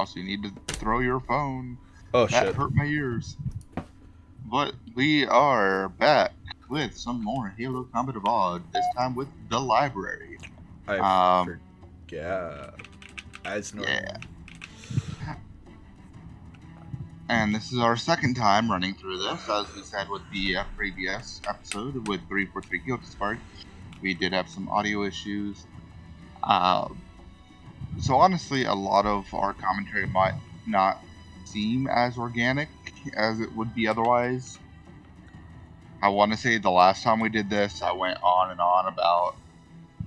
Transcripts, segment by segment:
Also, you need to throw your phone. Oh, That shit. hurt my ears. But we are back with some more Halo Combat Evolved, this time with the library. I forget. As normal. Yeah. And this is our second time running through this. As we said with the previous episode with 343 Guilty Spark, we did have some audio issues. So honestly, a lot of our commentary might not seem as organic as it would be otherwise. I want to say the last time we did this, I went on and on about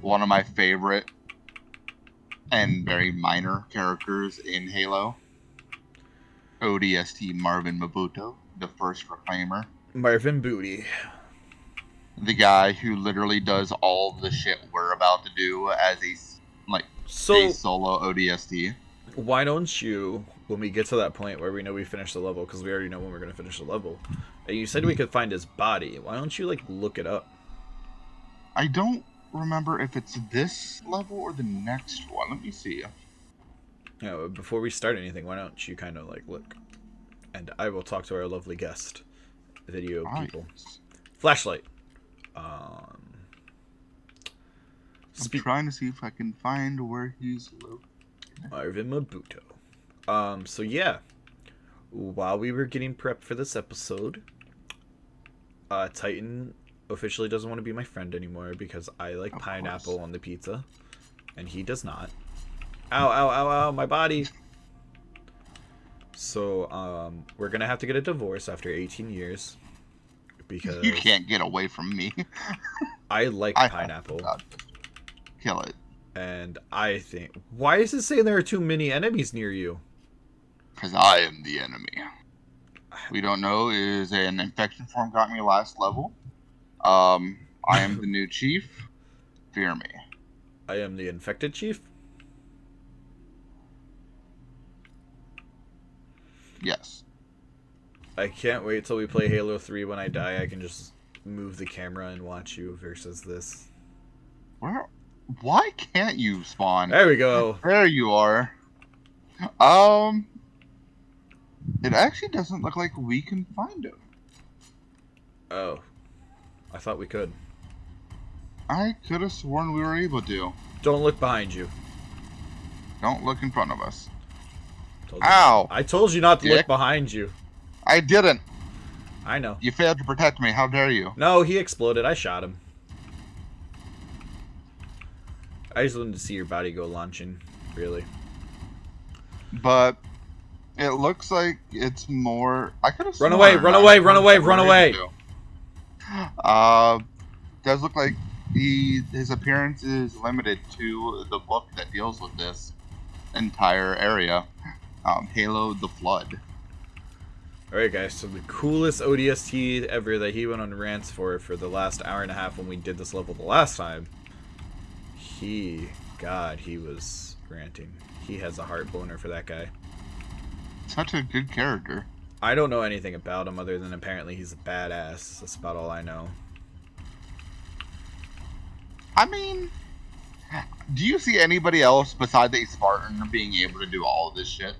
one of my favorite and very minor characters in Halo. ODST Marvin Mabuto, the first Reclaimer. Marvin Booty. The guy who literally does all the shit we're about to do as a solo ODST. Why don't you, when we get to that point where we know we finished the level, because we already know when we're going to finish the level, and you said we could find his body, why don't you, look it up? I don't remember if it's this level or the next one. Let me see. Before we start anything, why don't you kind of, look? And I will talk to our lovely guest, video people. Flashlight. I'm trying to see if I can find where he's located. Marvin Mabuto. So yeah, while we were getting prepped for this episode, Titan officially doesn't want to be my friend anymore because I like pineapple on the pizza, and he does not. Ow, ow, ow, ow, my body. So, we're gonna have to get a divorce after 18 years. Because you can't get away from me. I like pineapple. Kill it. And I think... Why is it saying there are too many enemies near you? Because I am the enemy. We don't know, is an infection form got me last level. I am the new chief. Fear me. I am the infected chief? Yes. I can't wait till we play Halo 3. When I die, I can just move the camera and watch you versus this. Why can't you spawn? There we go. There you are. It actually doesn't look like we can find him. Oh. I thought we could. I could have sworn we were able to. Don't look behind you. Don't look in front of us. Ow! I told you not to look behind you. I didn't. I know. You failed to protect me. How dare you? No, he exploded. I shot him. I just wanted to see your body go launching, really. But it looks like it's more... I could have Run away, run away, run away, run away! Does look like his appearance is limited to the book that deals with this entire area. Halo the Flood. Alright guys, so the coolest ODST ever that he went on rants for the last hour and a half when we did this level the last time. He was ranting. He has a heart boner for that guy. Such a good character. I don't know anything about him other than apparently he's a badass. That's about all I know. I mean, do you see anybody else besides a Spartan being able to do all of this shit?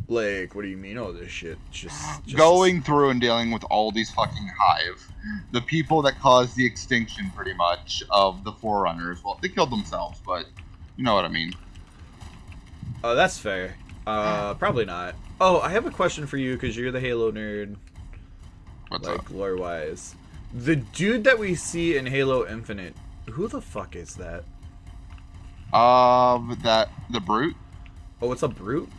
Like, what do you mean all this shit? Just going through and dealing with all these fucking Hive. The people that caused the extinction, pretty much, of the Forerunners. Well, they killed themselves, but you know what I mean. Oh, that's fair. Probably not. Oh, I have a question for you, because you're the Halo nerd. What's up? Lore-wise. The dude that we see in Halo Infinite, who the fuck is that? The Brute? Oh, it's a Brute?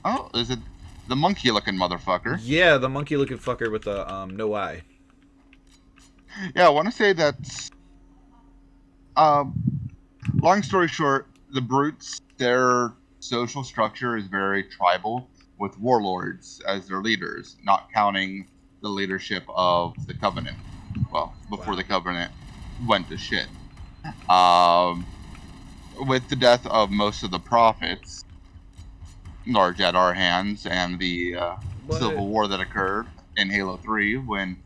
Oh, is it the monkey-looking motherfucker? Yeah, the monkey-looking fucker with the, no eye. Yeah, I want to say that's... long story short, the Brutes, their social structure is very tribal, with warlords as their leaders, not counting the leadership of the Covenant. Well, before the Covenant went to shit. With the death of most of the prophets, large at our hands, and the civil war that occurred in Halo 3 when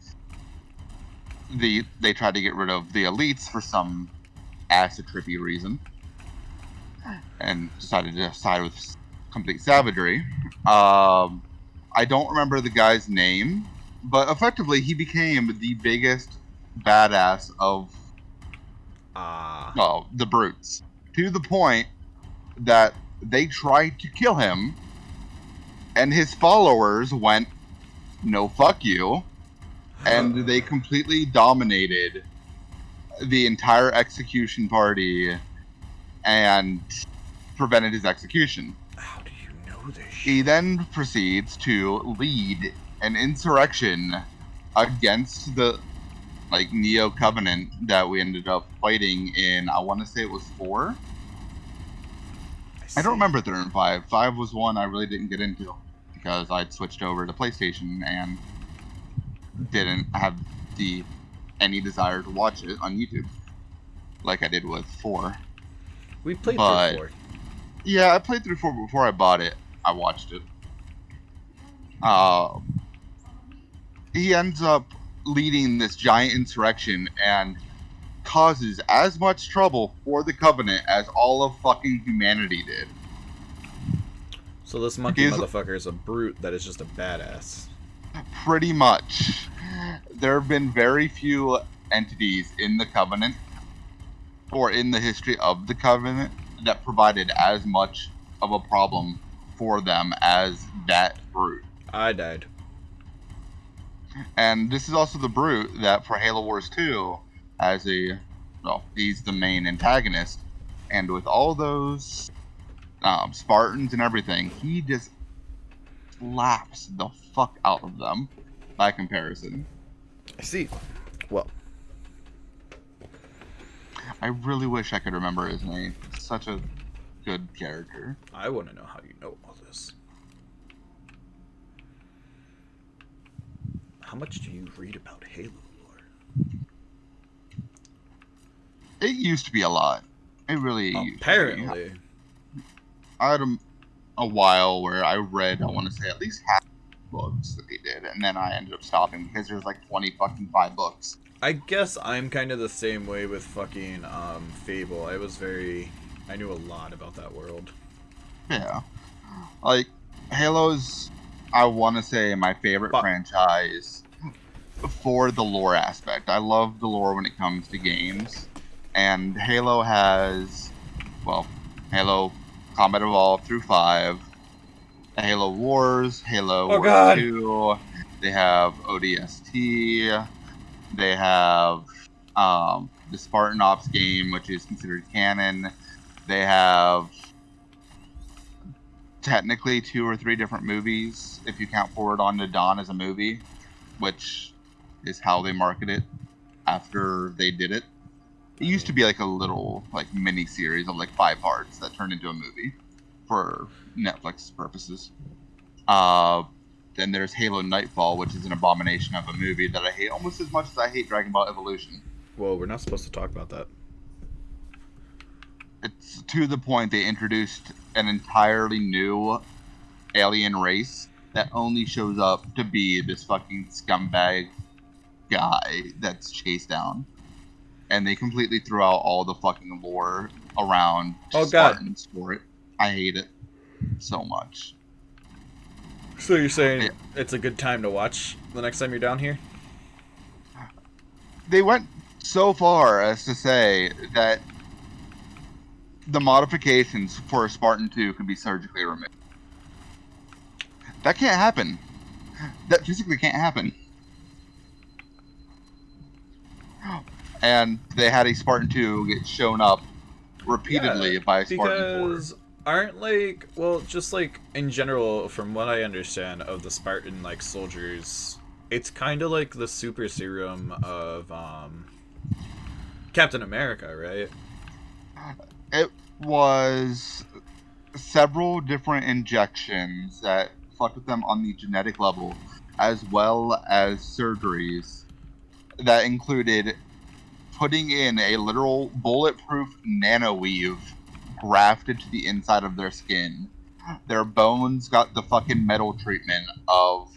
they tried to get rid of the elites for some acid trippy reason and decided to side with complete savagery. I don't remember the guy's name, but effectively he became the biggest badass of the brutes, to the point that they tried to kill him, and his followers went, "No, fuck you," and they completely dominated the entire execution party and prevented his execution. How do you know this? He then proceeds to lead an insurrection against the Neo Covenant that we ended up fighting in. I want to say it was 4. I don't remember 3 and 5. 5 was one I really didn't get into because I'd switched over to PlayStation and didn't have any desire to watch it on YouTube like I did with 4. We played through 4. Yeah, I played through 4 before I bought it. I watched it. He ends up leading this giant insurrection and causes as much trouble for the Covenant as all of fucking humanity did. So this monkey motherfucker is a brute that is just a badass. Pretty much. There have been very few entities in the Covenant, or in the history of the Covenant, that provided as much of a problem for them as that brute. I died. And this is also the brute that for Halo Wars 2 he's the main antagonist. And with all those Spartans and everything, he just slaps the fuck out of them by comparison. I see. Well, I really wish I could remember his name. He's such a good character. I want to know how you know all this. How much do you read about Halo lore? It used to be a lot. It really apparently. I had a while where I read, I want to say, at least half the books that they did, and then I ended up stopping because there's 25 books. I guess I'm kind of the same way with fucking Fable. I knew a lot about that world. Yeah. Halo's, I want to say, my favorite franchise for the lore aspect. I love the lore when it comes to games. And Halo has, Halo Combat Evolved through 5, Halo Wars, Halo Wars 2, they have ODST, they have the Spartan Ops game, which is considered canon. They have technically 2 or 3 different movies, if you count Forward Unto Dawn as a movie, which is how they market it after they did it. It used to be a little mini series of 5 parts that turned into a movie for Netflix purposes. Then there's Halo Nightfall, which is an abomination of a movie that I hate almost as much as I hate Dragon Ball Evolution. Well, we're not supposed to talk about that. It's to the point they introduced an entirely new alien race that only shows up to be this fucking scumbag guy that's chased down. And they completely threw out all the fucking lore around Spartans for it. I hate it so much. So you're saying it's a good time to watch the next time you're down here? They went so far as to say that the modifications for a Spartan 2 can be surgically removed. That can't happen. That physically can't happen. And they had a Spartan 2 get shown up repeatedly by a Spartan 4. Because aren't just in general, from what I understand of the Spartan soldiers, it's kind of like the super serum of Captain America, right? It was several different injections that fucked with them on the genetic level, as well as surgeries that included putting in a literal bulletproof nanoweave grafted to the inside of their skin. Their bones got the fucking metal treatment of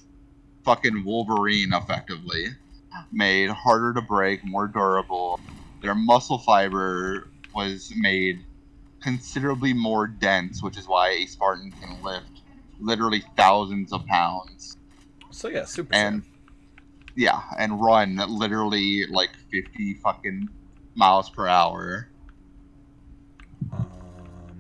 fucking Wolverine, effectively. Made harder to break, more durable. Their muscle fiber was made considerably more dense, which is why a Spartan can lift literally thousands of pounds. So yeah, Super And Saiyan. yeah, and run literally like 50 fucking miles per hour.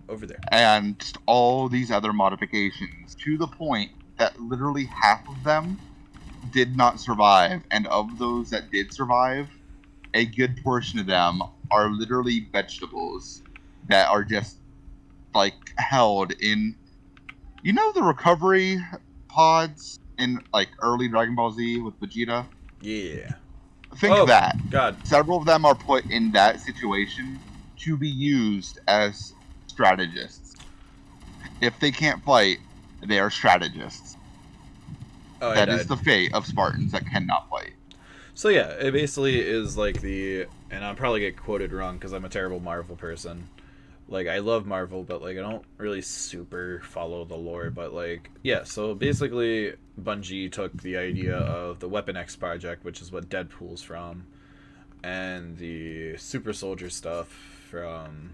Over there. And just all these other modifications to the point that literally half of them did not survive. And of those that did survive, a good portion of them are literally vegetables that are just like held in, you know, the recovery pods in like early Dragon Ball Z with Vegeta. Yeah. Think Oh that God. several of them are put in that situation to be used as strategists. If they can't fight, they are strategists. Oh, I That is died. the fate of Spartans that cannot fight. So yeah, it basically is like the, and I'll probably get quoted wrong because I'm a terrible Marvel person. Like, I love Marvel, but like I don't really super follow the lore. But like, yeah. So basically, Bungie took the idea of the Weapon X project, which is what Deadpool's from, and the Super Soldier stuff from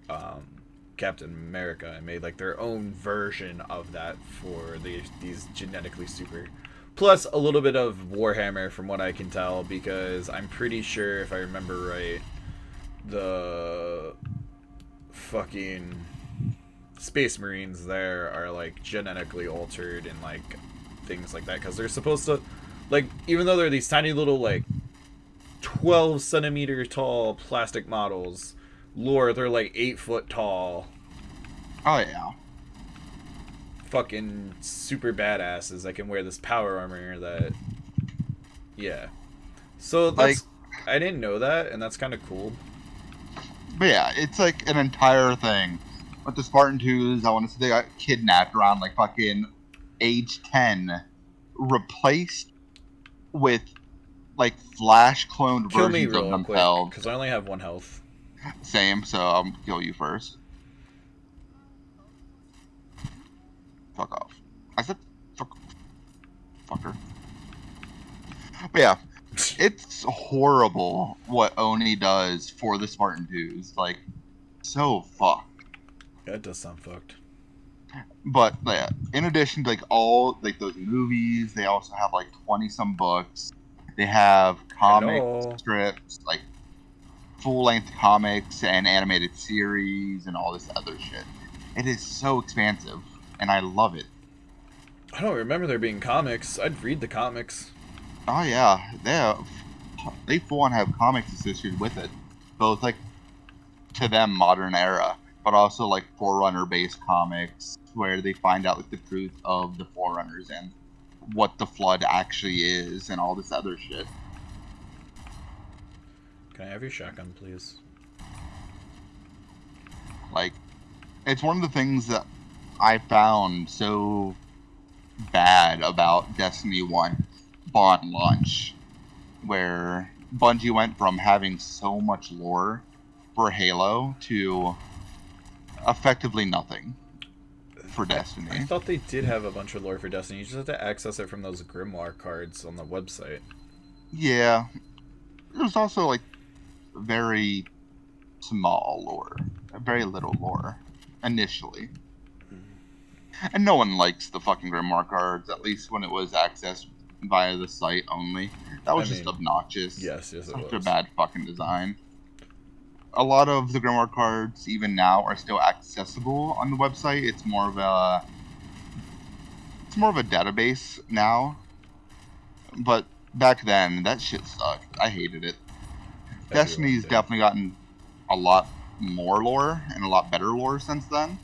um, Captain America, and made like their own version of that for these genetically super. Plus a little bit of Warhammer, from what I can tell, because I'm pretty sure, if I remember right, the fucking Space Marines there are like genetically altered and like things like that, because they're supposed to, like, even though they're these tiny little like 12 centimeter tall plastic models, lore they're like 8 foot tall, Oh yeah. fucking super badasses that can wear this power armor that, yeah. So Like, that's, I didn't know that, and that's kind of cool. but yeah, it's like an entire thing. With the Spartan 2s, I want to say they got kidnapped around like fucking age 10, replaced with like flash cloned Kill me versions of real quick, themselves. because I only have 1 health. Same, so I'll kill you first. Fuck off. I said fuck, fucker. But yeah, it's horrible what Oni does for the Spartan 2s. Like, so fucked. That does sound fucked. But yeah, in addition to like all like those movies, they also have like 20 some books. They have comic Hello. strips, like full length comics and animated series and all this other shit. It is so expansive, and I love it. I don't remember there being comics. I'd read the comics. Oh yeah, they full on have comics associated with it, both like to them modern era, but also like Forerunner based comics where they find out like the truth of the Forerunners and what the Flood actually is and all this other shit. Can I have your shotgun, please? Like, it's one of the things that I found so bad about Destiny 1 Bond launch, where Bungie went from having so much lore for Halo to effectively nothing for Destiny. I thought they did have a bunch of lore for Destiny. You just have to access it from those Grimoire cards on the website. Yeah. There's also like very small lore, very little lore initially. And no one likes the fucking Grimoire cards, at least when it was accessed via the site only. That was just obnoxious. Yes, it Such was. a bad fucking design. A lot of the Grimoire cards, even now, are still accessible on the website. It's more of a database now. But back then, that shit sucked. I hated it. Destiny's definitely gotten a lot more lore and a lot better lore since then,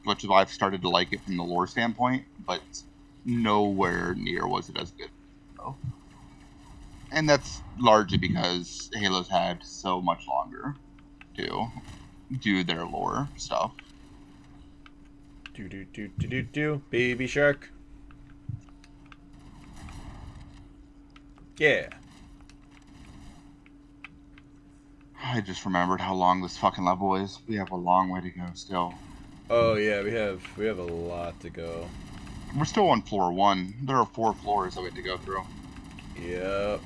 which is why I've started to like it from the lore standpoint, but nowhere near was it as good. So. And that's largely because Halo's had so much longer to do their lore stuff. Do, baby shark. Yeah. I just remembered how long this fucking level is. We have a long way to go still. Oh yeah, we have a lot to go. We're still on floor 1. There are 4 floors that we have to go through. Yep.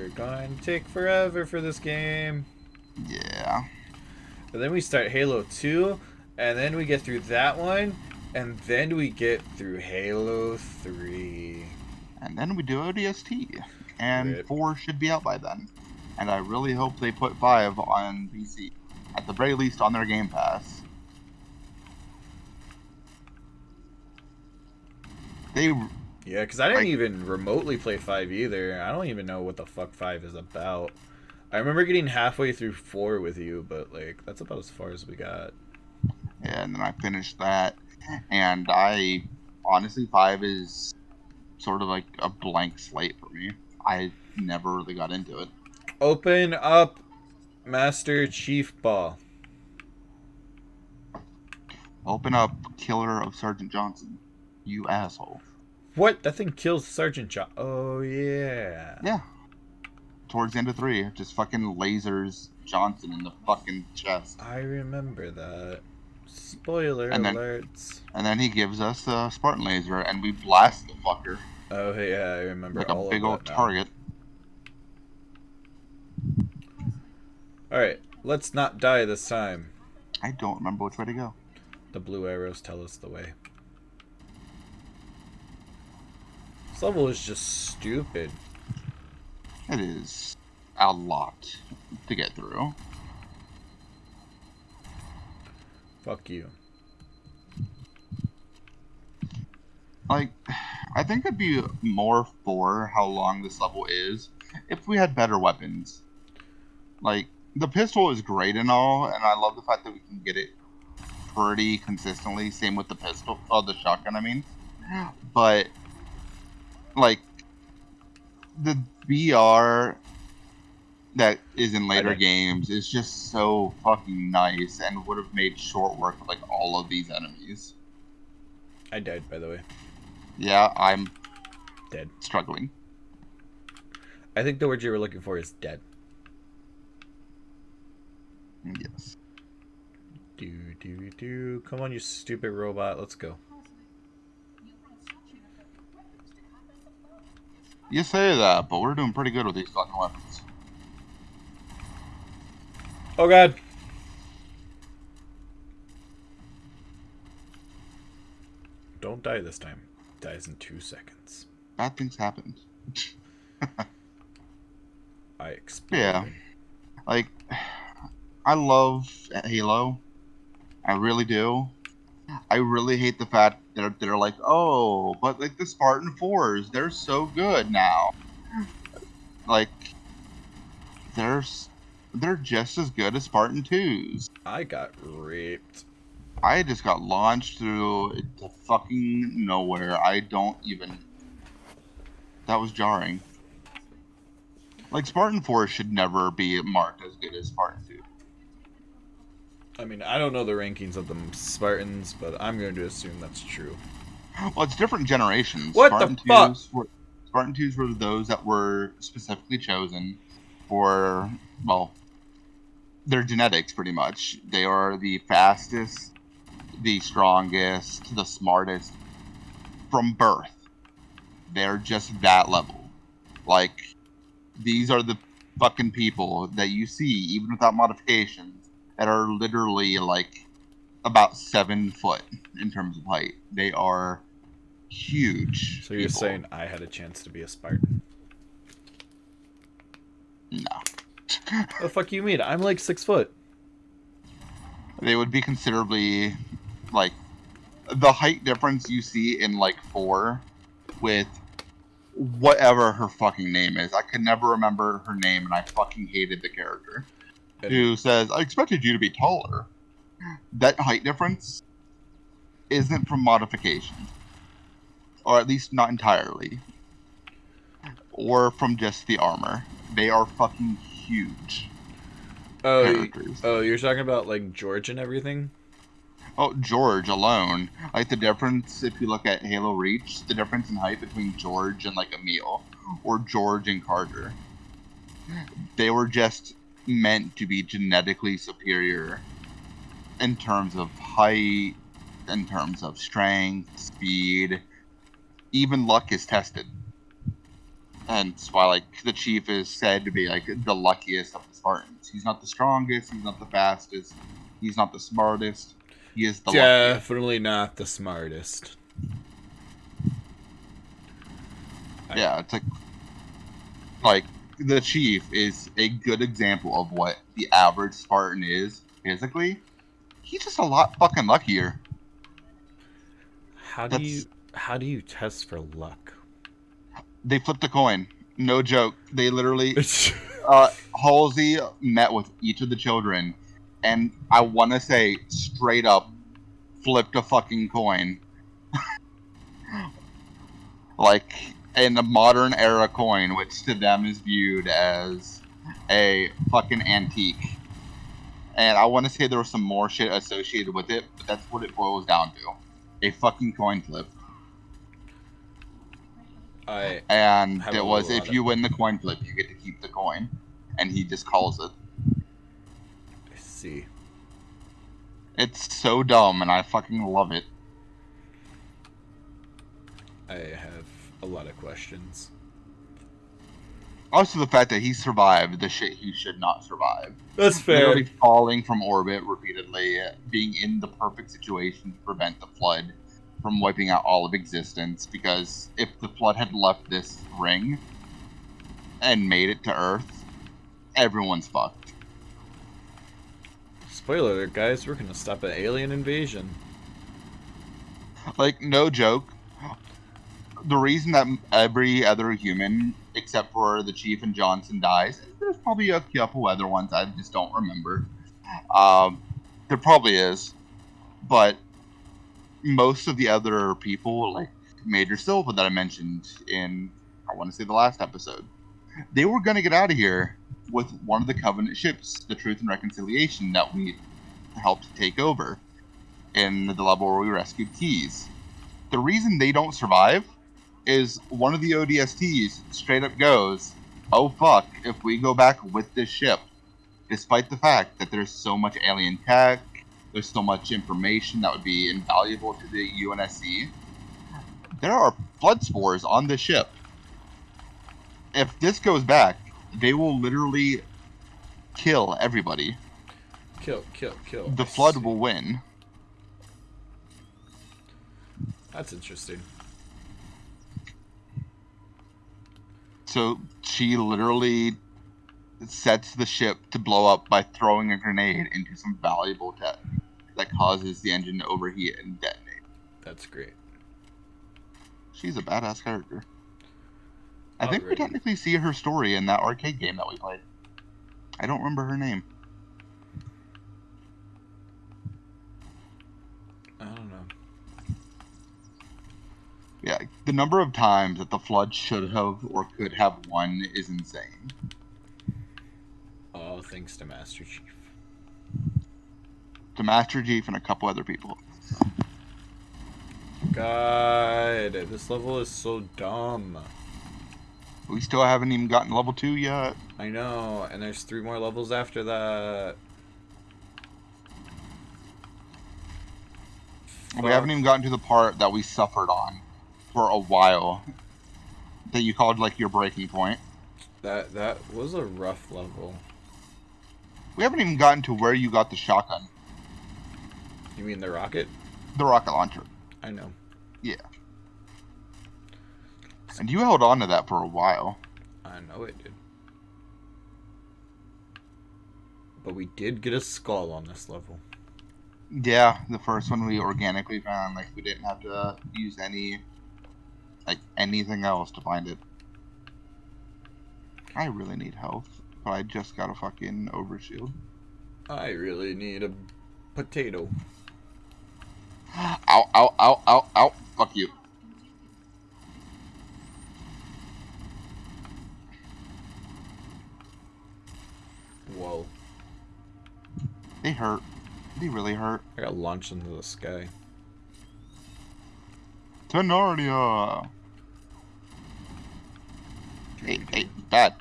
We're going to take forever for this game. Yeah. And then we start Halo 2, and then we get through that one, and then we get through Halo 3. And then we do ODST. And Rip. 4 should be out by then. And I really hope they put 5 on PC. At the very least on their Game Pass. Yeah, because I didn't even remotely play 5 either. I don't even know what the fuck 5 is about. I remember getting halfway through 4 with you, but like that's about as far as we got. Yeah, and then I finished that. And I honestly 5 is sort of like a blank slate for me. I never really got into it. Open up Master Chief Ball. Open up Killer of Sergeant Johnson. You asshole. What? That thing kills Sergeant John. Oh, yeah. Yeah. Towards the end of 3, just fucking lasers Johnson in the fucking chest. I remember that. Spoiler And then- alerts. And then he gives us the Spartan laser, and we blast the fucker Oh, yeah, I remember like all a big of old that now. target. Alright, let's not die this time. I don't remember which way to go. The blue arrows tell us the way. This level is just stupid. It is a lot to get through. Fuck you. Like, I think I'd be more for how long this level is if we had better weapons. Like, the pistol is great and all, and I love the fact that we can get it pretty consistently. Same with the pistol, the shotgun, I mean. But, like, the BR that is in later games is just so fucking nice and would have made short work of, like, all of these enemies. I died, by the way. Yeah, I'm Dead. struggling. I think the word you were looking for is dead. Yes. Do. Come on, you stupid robot. Let's go. You say that, but we're doing pretty good with these fucking weapons. Oh, God. Don't die this time. Dies in 2 seconds. Bad things happen. I exploded. Yeah. Like, I love Halo. I really do. I really hate the fact that they're like, oh, but like the Spartan 4s, they're so good now. Like, they're just as good as Spartan 2s. I got raped. I just got launched through to fucking nowhere. I don't even... That was jarring. Like, Spartan 4 should never be marked as good as Spartan 2. I mean, I don't know the rankings of the Spartans, but I'm going to assume that's true. Well, it's different generations. What the fuck? Spartan 2s were those that were specifically chosen for, well, their genetics, pretty much. They are the fastest, the strongest, the smartest from birth. They're just that level. Like, these are the fucking people that you see, even without modifications, that are literally, like, about 7 foot in terms of height. They are huge. So you're people. saying I had a chance to be a Spartan? No. What the fuck you mean? I'm like 6 foot. They would be considerably, like, the height difference you see in, like, 4 with whatever her fucking name is. I could never remember her name, and I fucking hated the character. Who says, I expected you to be taller. That height difference isn't from modification. Or at least not entirely. Or from just the armor. They are fucking huge characters. Oh, you're talking about like George and everything? Oh, George alone. Like the difference, if you look at Halo Reach, the difference in height between George and like Emil. Or George and Carter. They were just meant to be genetically superior in terms of height, in terms of strength, speed. Even luck is tested. And it's why, like, the chief is said to be, like, the luckiest of the Spartans. He's not the strongest, he's not the fastest, he's not the smartest, he is the luckiest. Definitely not the smartest. Yeah, it's like, the chief is a good example of what the average Spartan is physically. He's just a lot fucking luckier. How do you test for luck? They flipped a coin. No joke. They literally Halsey met with each of the children, and I want to say straight up flipped a fucking coin. Like, in a modern era coin, which to them is viewed as a fucking antique. And I want to say there was some more shit associated with it, but that's what it boils down to. A fucking coin flip. And it was, if you win the coin flip, you get to keep the coin. And he just calls it. I see. It's so dumb, and I fucking love it. I have a lot of questions. Also, the fact that he survived the shit he should not survive. That's fair. Literally falling from orbit repeatedly, being in the perfect situation to prevent the flood from wiping out all of existence. Because if the flood had left this ring and made it to Earth, everyone's fucked. Spoiler alert, guys, we're gonna stop an alien invasion. Like, no joke. The reason that every other human, except for the Chief and Johnson, dies, there's probably a couple other ones I just don't remember. There probably is. But most of the other people, like Major Silva that I mentioned in, I want to say, the last episode, they were going to get out of here with one of the Covenant ships, the Truth and Reconciliation, that we helped take over in the level where we rescued Keys. The reason they don't survive is one of the ODSTs straight up goes, oh fuck, if we go back with this ship, despite the fact that there's so much alien tech, there's so much information that would be invaluable to the UNSC, there are flood spores on this ship. If this goes back, they will literally kill everybody. Kill. The flood will win. That's interesting. So she literally sets the ship to blow up by throwing a grenade into some valuable tech that causes the engine to overheat and detonate. That's great. She's a badass character. I think we technically see her story in that arcade game that we played. I don't remember her name. I don't know. Yeah, the number of times that the Flood should have or could have won is insane. All thanks to Master Chief. To Master Chief and a couple other people. God, this level is so dumb. We still haven't even gotten level 2 yet. I know, and there's 3 more levels after that. We haven't even gotten to the part that we suffered on for a while. That you called like your breaking point. That was a rough level. We haven't even gotten to where you got the shotgun. You mean the rocket? The rocket launcher. I know. Yeah. And you held on to that for a while. I know it did. But we did get a skull on this level. Yeah, the first one we organically found. Like, we didn't have to use anything else to find it. I really need health, but I just got a fucking overshield. I really need a potato. Ow, ow, ow, ow, ow. Fuck you. Whoa. They hurt. They really hurt. I got launched into the sky. Tenardia! Hey, bad.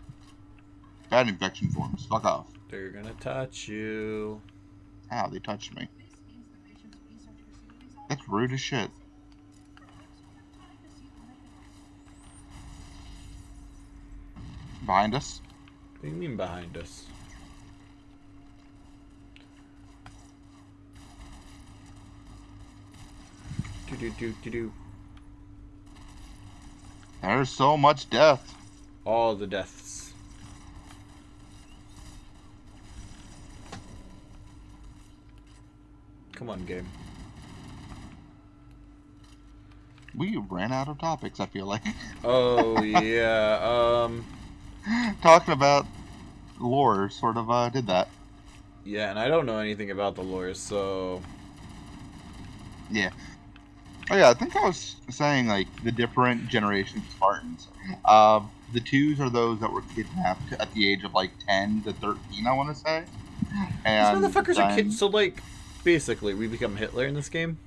Bad infection forms. Fuck off. They're gonna touch you. Ow, they touched me. That's rude as shit. Behind us? What do you mean behind us? Do. There's so much death. All the deaths. Come on, game. We ran out of topics, I feel like. Oh, yeah, Talking about lore sort of did that. yeah, and I don't know anything about the lore, so... Yeah. Oh yeah, I think I was saying like the different generations of Spartans. The twos are those that were kidnapped at the age of like 10 to 13, I want to say. And These motherfuckers are then kids. So, like, basically, we become Hitler in this game?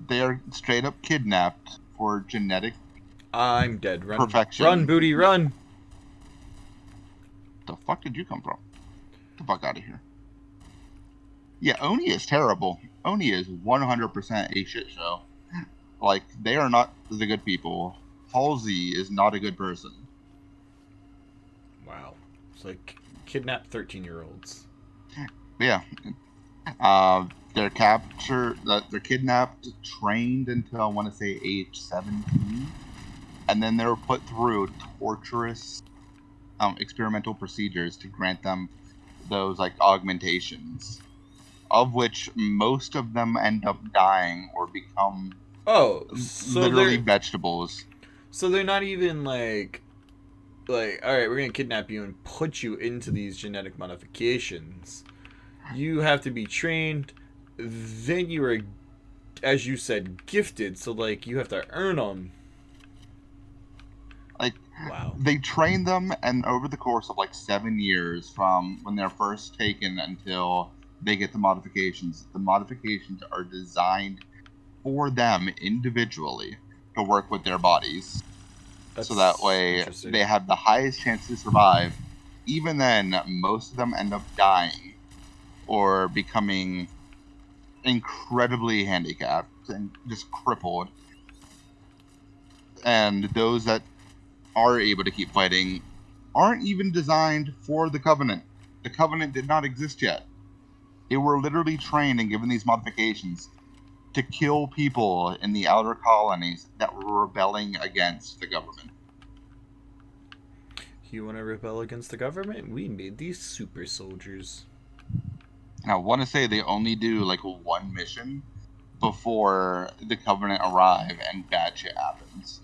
they are straight up kidnapped for genetic I'm dead. Run. perfection. Run, booty, run! The fuck did you come from? Get the fuck out of here. Yeah, Oni is terrible. Oni is 100% a shit show. Like, they are not the good people. Halsey is not a good person. Wow. It's like kidnapped 13-year-olds. Yeah. They're captured, they're kidnapped, trained until I want to say age 17. And then they were put through torturous experimental procedures to grant them those like augmentations, of which most of them end up dying or become So literally they're vegetables. so they're not even like all right, we're gonna kidnap you and put you into these genetic modifications. You have to be trained. Then you are, as you said, gifted. So like you have to earn them. Like, Wow. they train them, and over the course of like 7 years from when they're first taken until they get the modifications are designed for them individually to work with their bodies. That's So that way interesting. they have the highest chance to survive. Even then, most of them end up dying or becoming incredibly handicapped and just crippled. And those that are able to keep fighting aren't even designed for the Covenant. The Covenant did not exist yet. They were literally trained and given these modifications to kill people in the outer colonies that were rebelling against the government. You want to rebel against the government? We made these super soldiers. And I want to say they only do like one mission before the Covenant arrive and bad shit happens.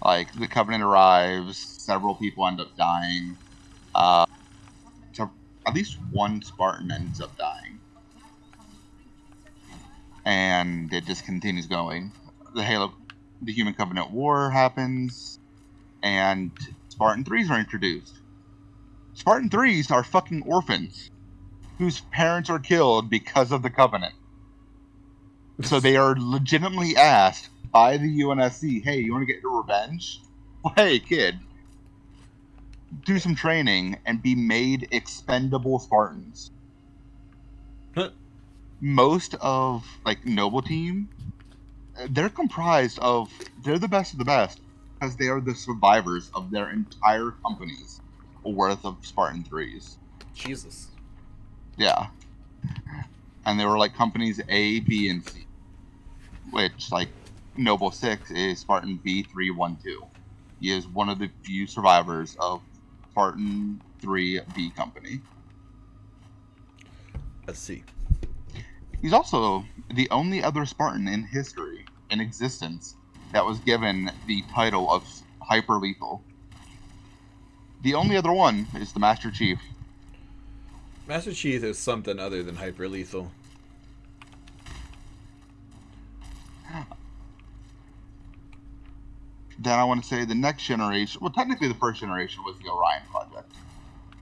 Like, the Covenant arrives, several people end up dying. So at least one Spartan ends up dying. And it just continues going. The Human Covenant War happens, and Spartan 3s are introduced. Spartan 3s are fucking orphans whose parents are killed because of the Covenant. So they are legitimately asked by the UNSC, hey, you want to get your revenge? Well, hey, kid, do some training and be made expendable Spartans. Most of, like, Noble Team, they're the best of the best because they are the survivors of their entire companies worth of Spartan 3s. Jesus. Yeah. And they were like companies A, B, and C. Which, like, Noble 6 is Spartan B312. He is one of the few survivors of Spartan 3B Company. Let's see. He's also the only other Spartan in history, in existence, that was given the title of Hyper Lethal. The only other one is the Master Chief. Master Chief is something other than hyper lethal. Then I want to say the next generation, well, technically the first generation was the Orion Project,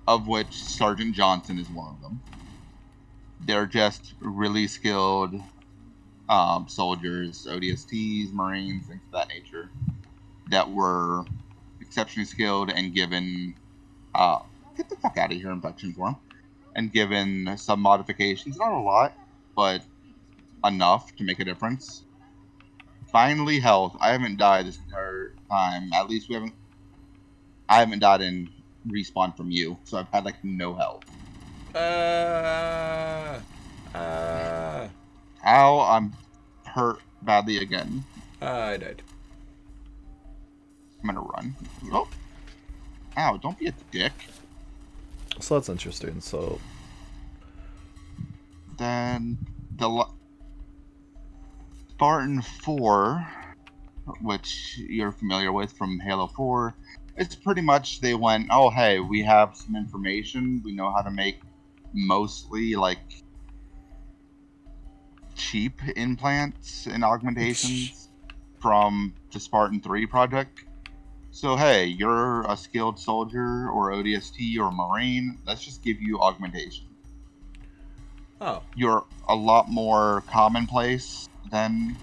of which Sergeant Johnson is one of them. They're just really skilled soldiers, ODSTs, Marines, things of that nature, that were exceptionally skilled and given, get the fuck out of here, infection form, and given some modifications, not a lot, but enough to make a difference. Finally, health. I haven't died this entire time. At least we haven't. I haven't gotten respawn from you, so I've had like no health. Ow, I'm hurt badly again. I died. I'm gonna run. Oh. Ow, don't be a dick. So that's interesting. So Then the Spartan 4, which you're familiar with from Halo 4, it's pretty much they went, oh hey, we have some information, we know how to make mostly like cheap implants and augmentations from the Spartan 3 project. So hey, you're a skilled soldier or ODST or Marine, let's just give you augmentation. Oh. You're a lot more commonplace than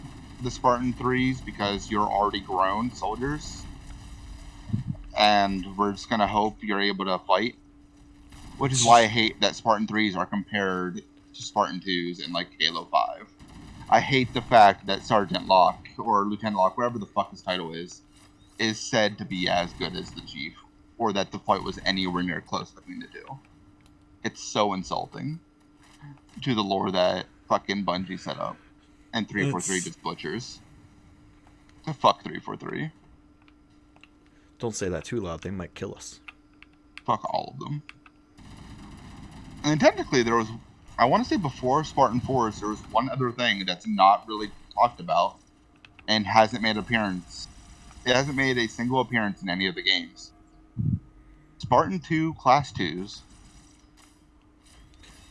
the Spartan 3s because you're already grown soldiers. And we're just gonna hope you're able to fight. Which is why I hate that Spartan 3s are compared to Spartan 2s in like Halo 5. I hate the fact that Sergeant Locke, or Lieutenant Locke, whatever the fuck his title is said to be as good as the Chief. Or that the fight was anywhere near close between the two. It's so insulting to the lore that fucking Bungie set up. And 343 just butchers. So fuck 343. don't say that too loud. They might kill us. Fuck all of them. And technically there was, I want to say before Spartan 4s, there was one other thing that's not really talked about and hasn't made an appearance. It hasn't made a single appearance in any of the games. Spartan 2 Class 2s.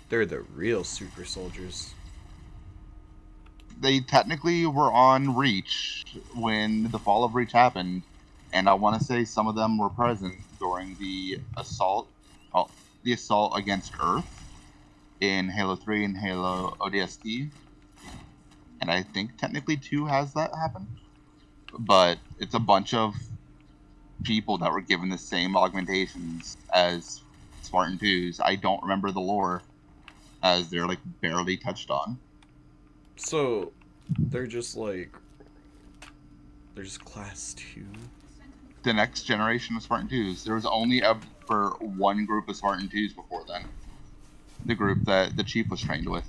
They're the real super soldiers. They technically were on Reach when the fall of Reach happened, and I want to say some of them were present during the assault against Earth in Halo 3 and Halo ODST. And I think technically 2 has that happen. But it's a bunch of people that were given the same augmentations as Spartan 2s. I don't remember the lore, as they're like barely touched on. So, they're just class 2? The next generation of Spartan 2s. There was only ever one group of Spartan 2s before then. The group that the Chief was trained with.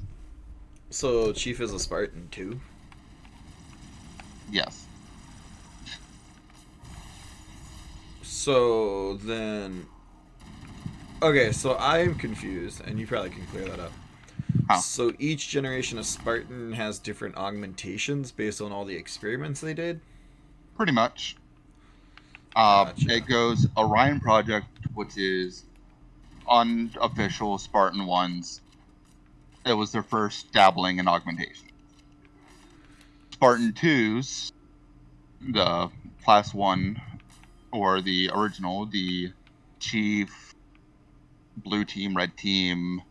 So, Chief is a Spartan too? Yes. So, then... Okay, so I am confused, and you probably can clear that up. Huh. So each generation of Spartan has different augmentations based on all the experiments they did? Pretty much. Gotcha. It goes Orion Project, which is unofficial Spartan 1s. It was their first dabbling in augmentation. Spartan 2s, the Class 1, or the original, the Chief, Blue Team, Red Team,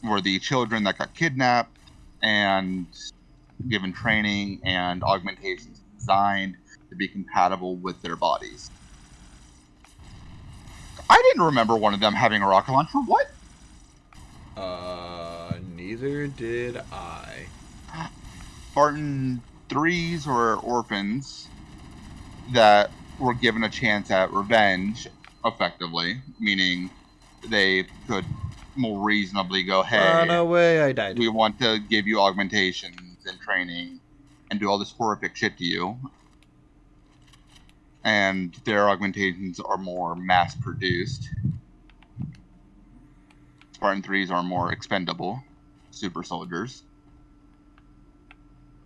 were the children that got kidnapped and given training and augmentations designed to be compatible with their bodies. I didn't remember one of them having a rocket launcher. What? Neither did I. Spartan 3s were orphans that were given a chance at revenge, effectively, meaning they could more reasonably go, hey, Run away, I died. we want to give you augmentations and training and do all this horrific shit to you. And their augmentations are more mass produced. Spartan 3s are more expendable super soldiers.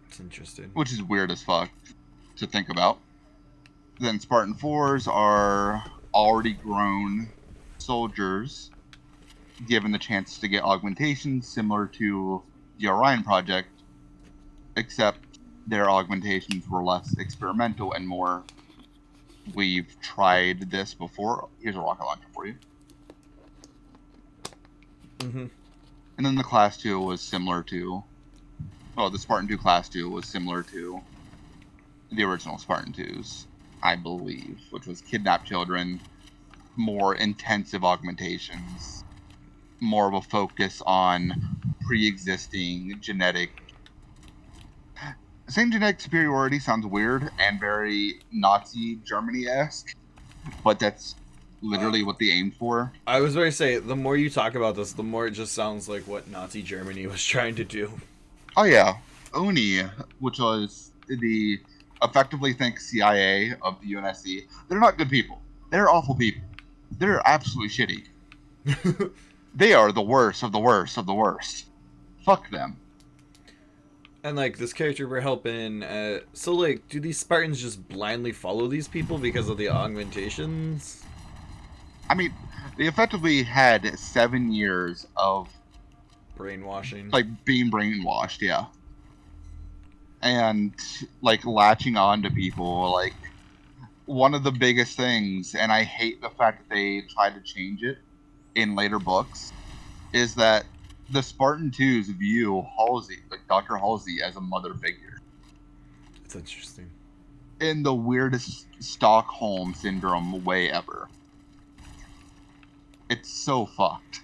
It's interesting. Which is weird as fuck to think about. Then Spartan 4s are already grown soldiers given the chance to get augmentations similar to the Orion Project, except their augmentations were less experimental and more, we've tried this before, here's a rocket launcher for you. Mm-hmm. And then the Class 2 was similar to, well, the Spartan 2 Class 2 was similar to the original Spartan 2s, I believe, which was kidnap children, more intensive augmentations, more of a focus on pre-existing genetic. Saying genetic superiority sounds weird and very Nazi Germany-esque, but that's literally what they aimed for. I was going to say, the more you talk about this, the more it just sounds like what Nazi Germany was trying to do. Oh yeah, Oni, which was the effectively think CIA of the UNSC. They're not good people. They're awful people. They're absolutely shitty. They are the worst of the worst of the worst. Fuck them. And, like, this character we're helping, so, like, do these Spartans just blindly follow these people because of the augmentations? I mean, they effectively had 7 years of, Brainwashing. like, being brainwashed, yeah. And, like, latching on to people, like, one of the biggest things, and I hate the fact that they tried to change it in later books, is that the Spartan 2s view Halsey, like Dr. Halsey, as a mother figure. That's interesting. In the weirdest Stockholm syndrome way ever. It's so fucked.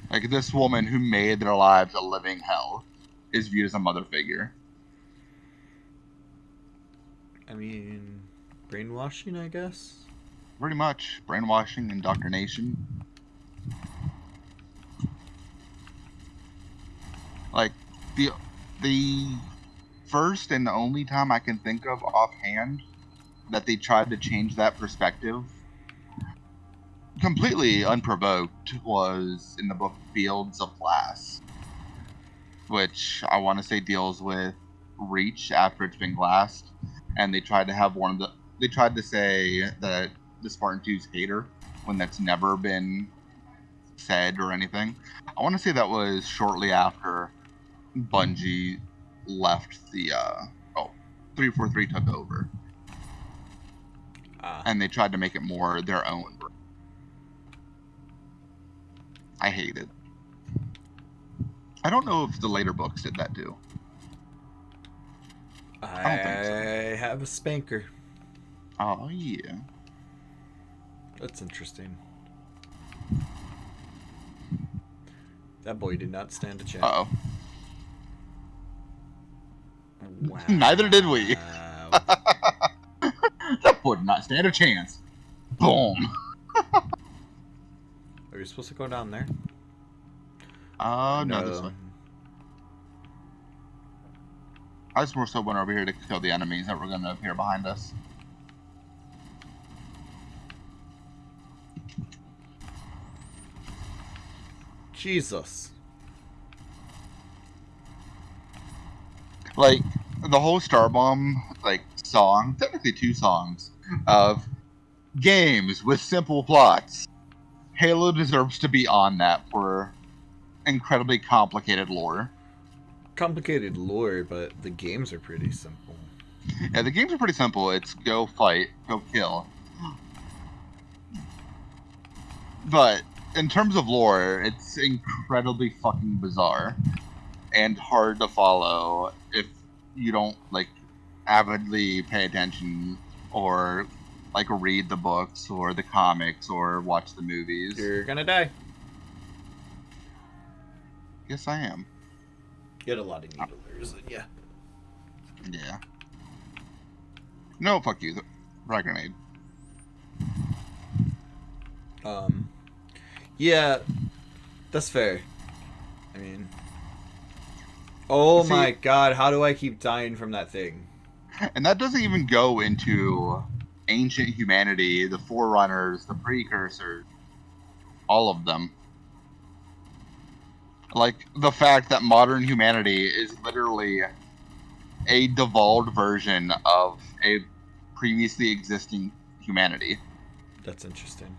Like, this woman who made their lives a living hell is viewed as a mother figure. I mean, brainwashing, I guess? Pretty much. Brainwashing, indoctrination. Like, the first and the only time I can think of offhand that they tried to change that perspective completely unprovoked was in the book Fields of Glass, which I want to say deals with Reach after it's been glassed, and they tried to have they tried to say that the Spartan 2's hater when that's never been said or anything. I want to say that was shortly after Bungie left the 343 took over, and they tried to make it more their own. I hate it. I don't know if the later books did that too. I don't think so. I have a spanker. Oh yeah. That's interesting. That boy did not stand a chance. Uh-oh. Wow. Neither did we. That boy did not stand a chance. Boom. Are you supposed to go down there? No, this way. I just more so went over here to kill the enemies that were going to appear behind us. Jesus. Like, the whole Starbomb, like, song, technically 2 songs, of games with simple plots. Halo deserves to be on that for incredibly complicated lore. Complicated lore, but the games are pretty simple. Yeah, the games are pretty simple. It's go fight, go kill. But in terms of lore, it's incredibly fucking bizarre and hard to follow if you don't, like, avidly pay attention or, like, read the books or the comics or watch the movies. You're gonna die. Yes, I am. You had a lot of needlers in ya. Yeah. No, fuck you. Frag grenade. Yeah, that's fair. I mean... Oh my god, how do I keep dying from that thing? And that doesn't even go into ancient humanity, the Forerunners, the Precursors, all of them. Like, the fact that modern humanity is literally a devolved version of a previously existing humanity. That's interesting.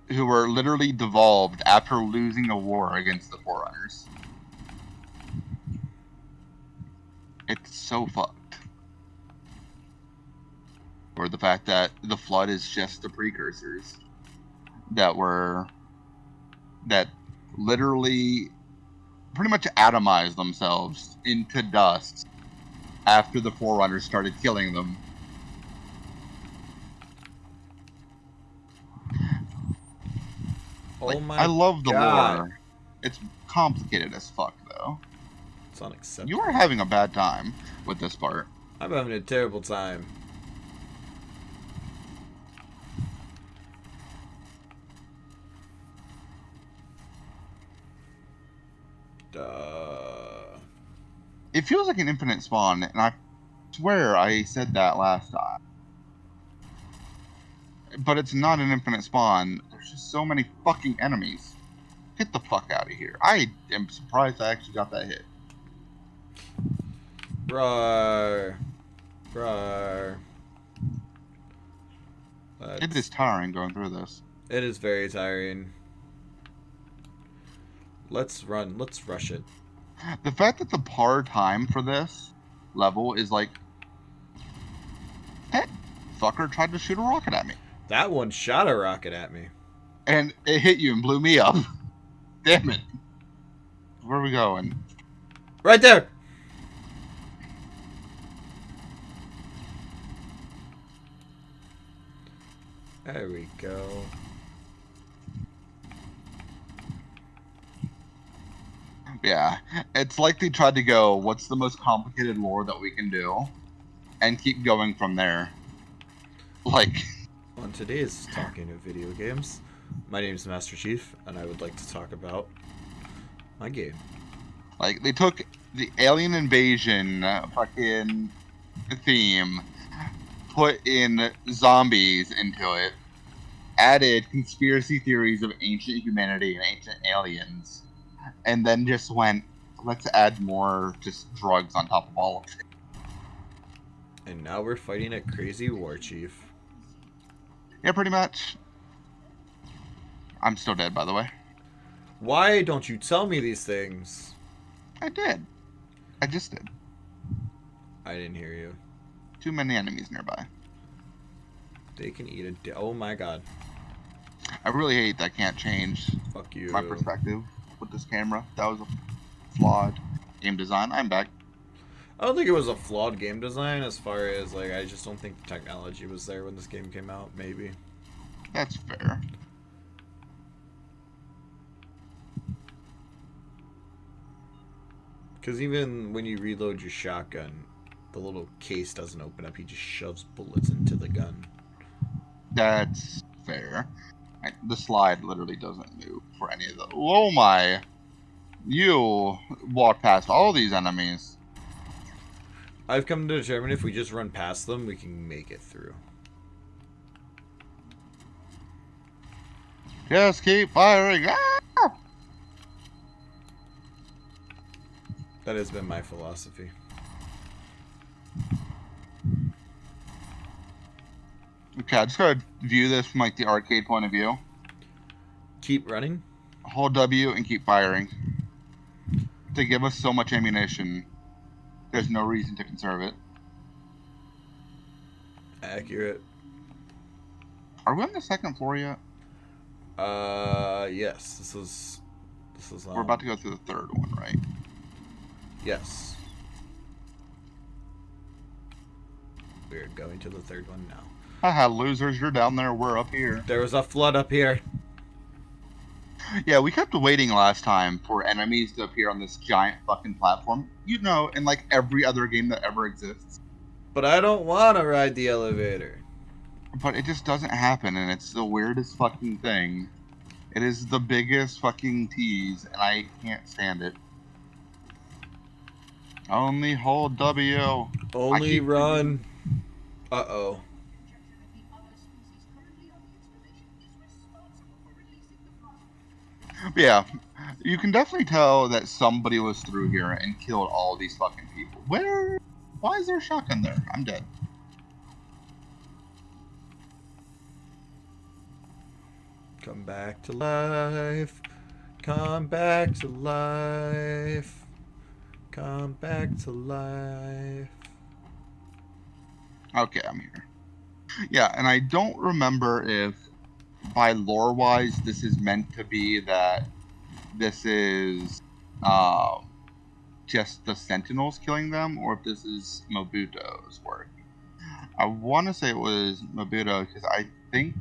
Who were literally devolved after losing a war against the Forerunners. It's so fucked. Or the fact that the Flood is just the Precursors that literally pretty much atomized themselves into dust after the Forerunners started killing them. Oh Like, my I love the god. lore. It's complicated as fuck, though. It's unacceptable. You are having a bad time with this part. I'm having a terrible time. It feels like an infinite spawn, and I swear I said that last time. But it's not an infinite spawn. There's just so many fucking enemies. Get the fuck out of here. I am surprised I actually got that hit. Rawr. Rawr. It is tiring going through this. It is very tiring. Let's run. Let's rush it. The fact that the par time for this level is like, that fucker tried to shoot a rocket at me. That one shot a rocket at me. And it hit you and blew me up. Damn it. Where are we going? Right there! There we go. Yeah, it's like they tried to go, what's the most complicated lore that we can do? And keep going from there. Like... On today's Talking of Video Games, my name is Master Chief, and I would like to talk about my game. Like, they took the alien invasion fucking theme, put in zombies into it, added conspiracy theories of ancient humanity and ancient aliens, and then just went, let's add more just drugs on top of all of it. And now we're fighting a crazy war chief. Yeah, pretty much. I'm still dead, by the way. Why don't you tell me these things? I did. I just did. I didn't hear you. Too many enemies nearby. They can eat a oh my god. I really hate that I can't change Fuck you. my perspective with this camera. That was a flawed game design. I'm back. I don't think it was a flawed game design as far as, like, I just don't think the technology was there when this game came out, maybe. That's fair. Because even when you reload your shotgun, the little case doesn't open up, he just shoves bullets into the gun. That's fair. The slide literally doesn't move for any of the... Oh my! You walk past all these enemies. I've come to determine if we just run past them, we can make it through. Just keep firing. Ah! That has been my philosophy. Okay, I just gotta view this from like the arcade point of view. Keep running. Hold W and keep firing. They give us so much ammunition. There's no reason to conserve it. Accurate. Are we on the second floor yet? Yes. This is. We're about to go through the third one, right? Yes. We're going to the third one now. Haha, losers, you're down there, we're up here. There was a flood up here. Yeah, we kept waiting last time for enemies to appear on this giant fucking platform. You know, in like every other game that ever exists. But I don't want to ride the elevator. But it just doesn't happen, and it's the weirdest fucking thing. It is the biggest fucking tease, and I can't stand it. Only hold W. Only run. Uh-oh. Yeah, you can definitely tell that somebody was through here and killed all these fucking people. Where? Why is there a shotgun there? I'm dead. Come back to life. Come back to life. Come back to life. Okay, I'm here. Yeah, and I don't remember if, by lore-wise, this is meant to be that this is just the Sentinels killing them, or if this is Mobuto's work. I want to say it was Mobuto, because I think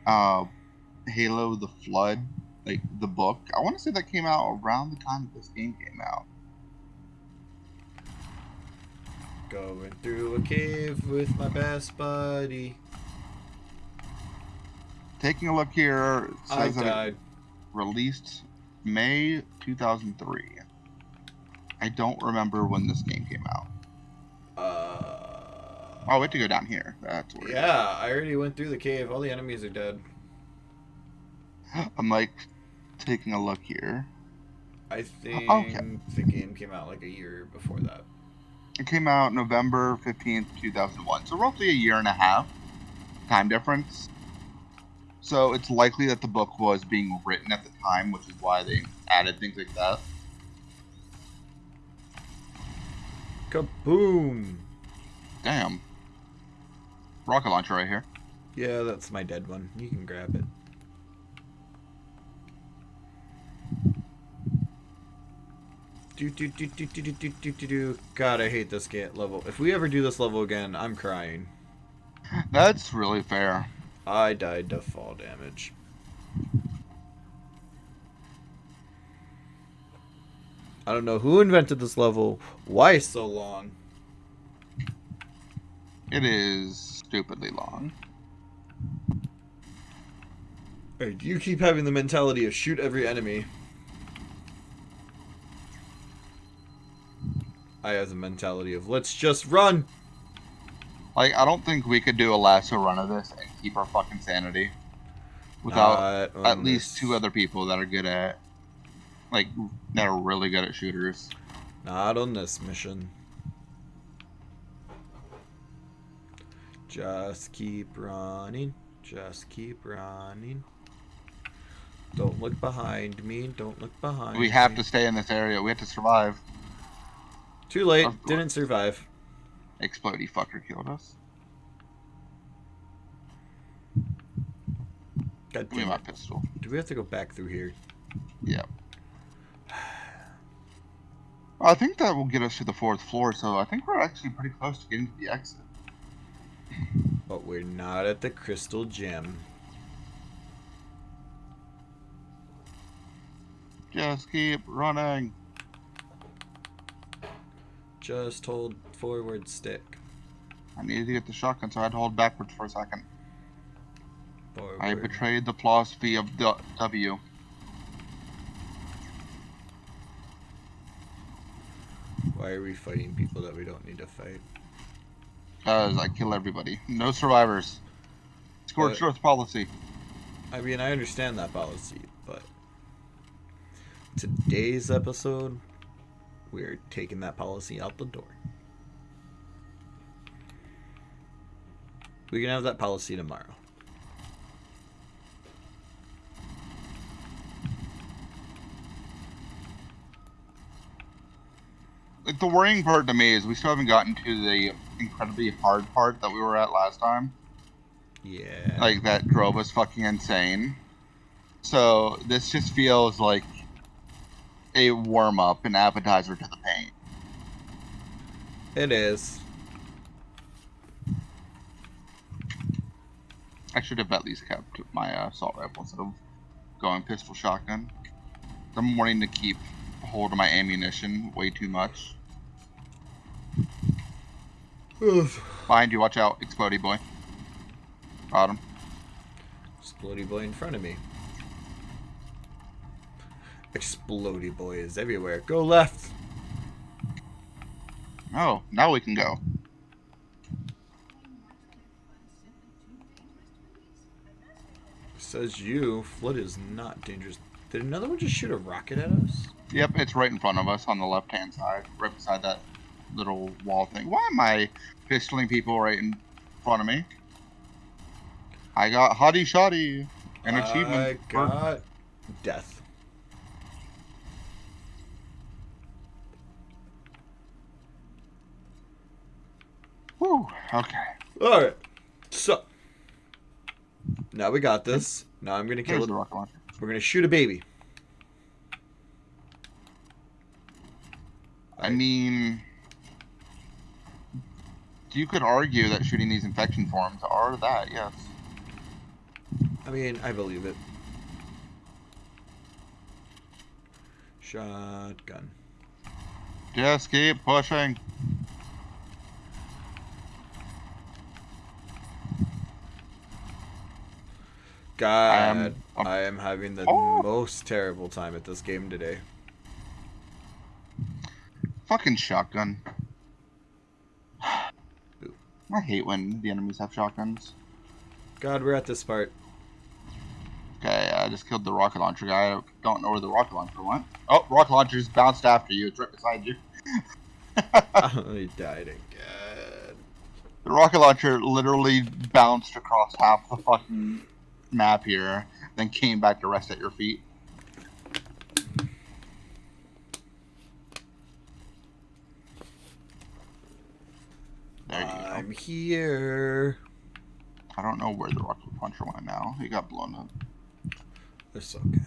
Halo the Flood, like the book, I want to say that came out around the time that this game came out. Going through a cave with my best buddy. Taking a look here, it I says that it died. released May 2003. I don't remember when this game came out. Oh, we have to go down here. That's where. Yeah, I already went through the cave. All the enemies are dead. I'm like taking a look here. I think Okay. the game came out like a year before that. It came out November 15th, 2001. So roughly a year and a half time difference. So it's likely that the book was being written at the time, which is why they added things like that. Kaboom! Damn. Rocket launcher right here. Yeah, that's my dead one. You can grab it. Do. God, I hate this level. If we ever do this level again, I'm crying. That's really fair. I died to fall damage. I don't know who invented this level. Why so long? It is stupidly long. Hey, you keep having the mentality of shoot every enemy. I have the mentality of let's just run. Like, I don't think we could do a lasso run of this and keep our fucking sanity without Not on at least this- 2 other people that are good at, like, that are really good at shooters. Not on this mission. Just keep running. Just keep running. Don't look behind me. Don't look behind We have me. to stay in this area. We have to survive. Too late. Of course. Didn't survive. Explodey fucker killed us. God Give me damn my it. pistol. Do we have to go back through here? Yep. I think that will get us to the 4th floor, so I think we're actually pretty close to getting to the exit. But we're not at the crystal gem. Just keep running. Just hold forward stick. I needed to get the shotgun, so I had to hold backwards for a second. Forward. I betrayed the philosophy of the W. Why are we fighting people that we don't need to fight? Because I kill everybody. No survivors. Scorched But- earth policy. I mean, I understand that policy, but today's episode, we're taking that policy out the door. We can have that policy tomorrow. Like, the worrying part to me is we still haven't gotten to the incredibly hard part that we were at last time. Yeah. Like, that drove us fucking insane. So, this just feels like a warm-up, an appetizer to the pain. It is. I should have at least kept my assault rifle instead of going pistol shotgun. I'm wanting to keep hold of my ammunition way too much. Behind you, watch out, Explodey boy. Got him. Explodey boy in front of me. Explodey boy is everywhere. Go left. Oh, now we can go. Says you. Flood is not dangerous. Did another one just shoot a rocket at us? Yep, it's right in front of us on the left-hand side, right beside that little wall thing. Why am I pistoling people right in front of me? I got Hottie Shotty, an achievement. I got death. Whew, okay. Alright. So. Now we got this. Now I'm gonna kill Here's it. the rocket launcher. We're gonna shoot a baby. I mean, you could argue that shooting these infection forms are that, yes. I mean, I believe it. Shotgun. Just keep pushing. God, I am having the Oh! most terrible time at this game today. Fucking shotgun. I hate when the enemies have shotguns. God, we're at this part. Okay, I just killed the rocket launcher guy. I don't know where the rocket launcher went. Oh, rocket launcher's bounced after you. It's right beside you. I died again. The rocket launcher literally bounced across half the fucking map here, then came back to rest at your feet. There you go. I'm here. I don't know where the rocket launcher went now. He got blown up. It's okay.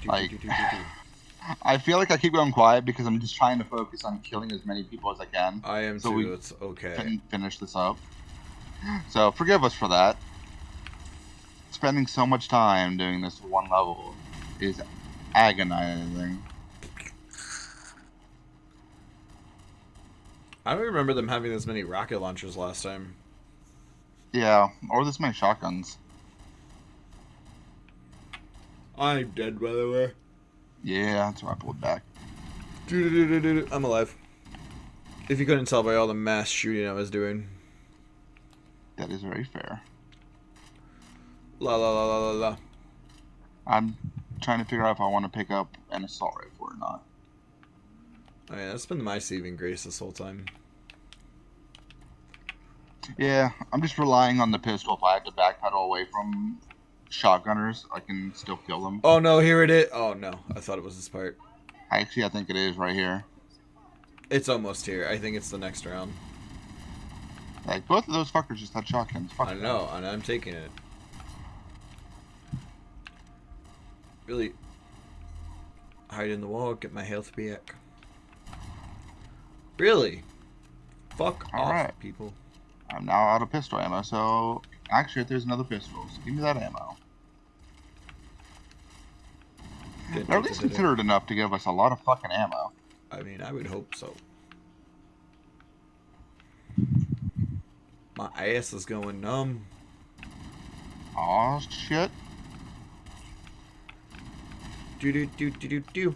Like, I feel like I keep going quiet because I'm just trying to focus on killing as many people as I can. I am so too. we It's okay. can finish this up. So forgive us for that. Spending so much time doing this one level is agonizing. I don't remember them having this many rocket launchers last time. Yeah, or this many shotguns. I'm dead, by the way. Yeah, that's why I pulled back. I'm alive. If you couldn't tell by all the mass shooting I was doing. That is very fair. La la la la la la. I'm trying to figure out if I want to pick up an assault rifle or not. Oh yeah, that's been my saving grace this whole time. Yeah, I'm just relying on the pistol. If I have to backpedal away from shotgunners, I can still kill them. Oh no, here it is. Oh no, I thought it was this part. Actually, I think it is right here. It's almost here. I think it's the next round. Like, both of those fuckers just had shotguns. Fuck I them. know, and I'm taking it. Really hide in the wall, get my health back. Really? Fuck off, Alright. people. I'm now out of pistol ammo, so actually, if there's another pistol, so give me that ammo. They're at least considered enough to give us a lot of fucking ammo. I mean, I would hope so. My ass is going numb. Aw, shit. Do do do do do do.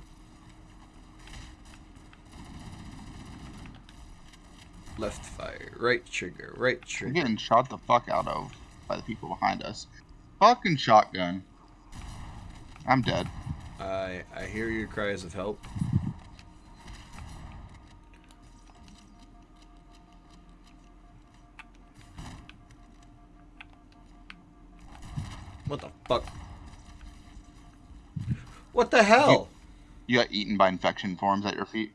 Left fire, right trigger, right We're trigger. getting shot the fuck out of by the people behind us. Fucking shotgun. I'm dead. I hear your cries of help. What the fuck? What the hell? You got eaten by infection forms at your feet.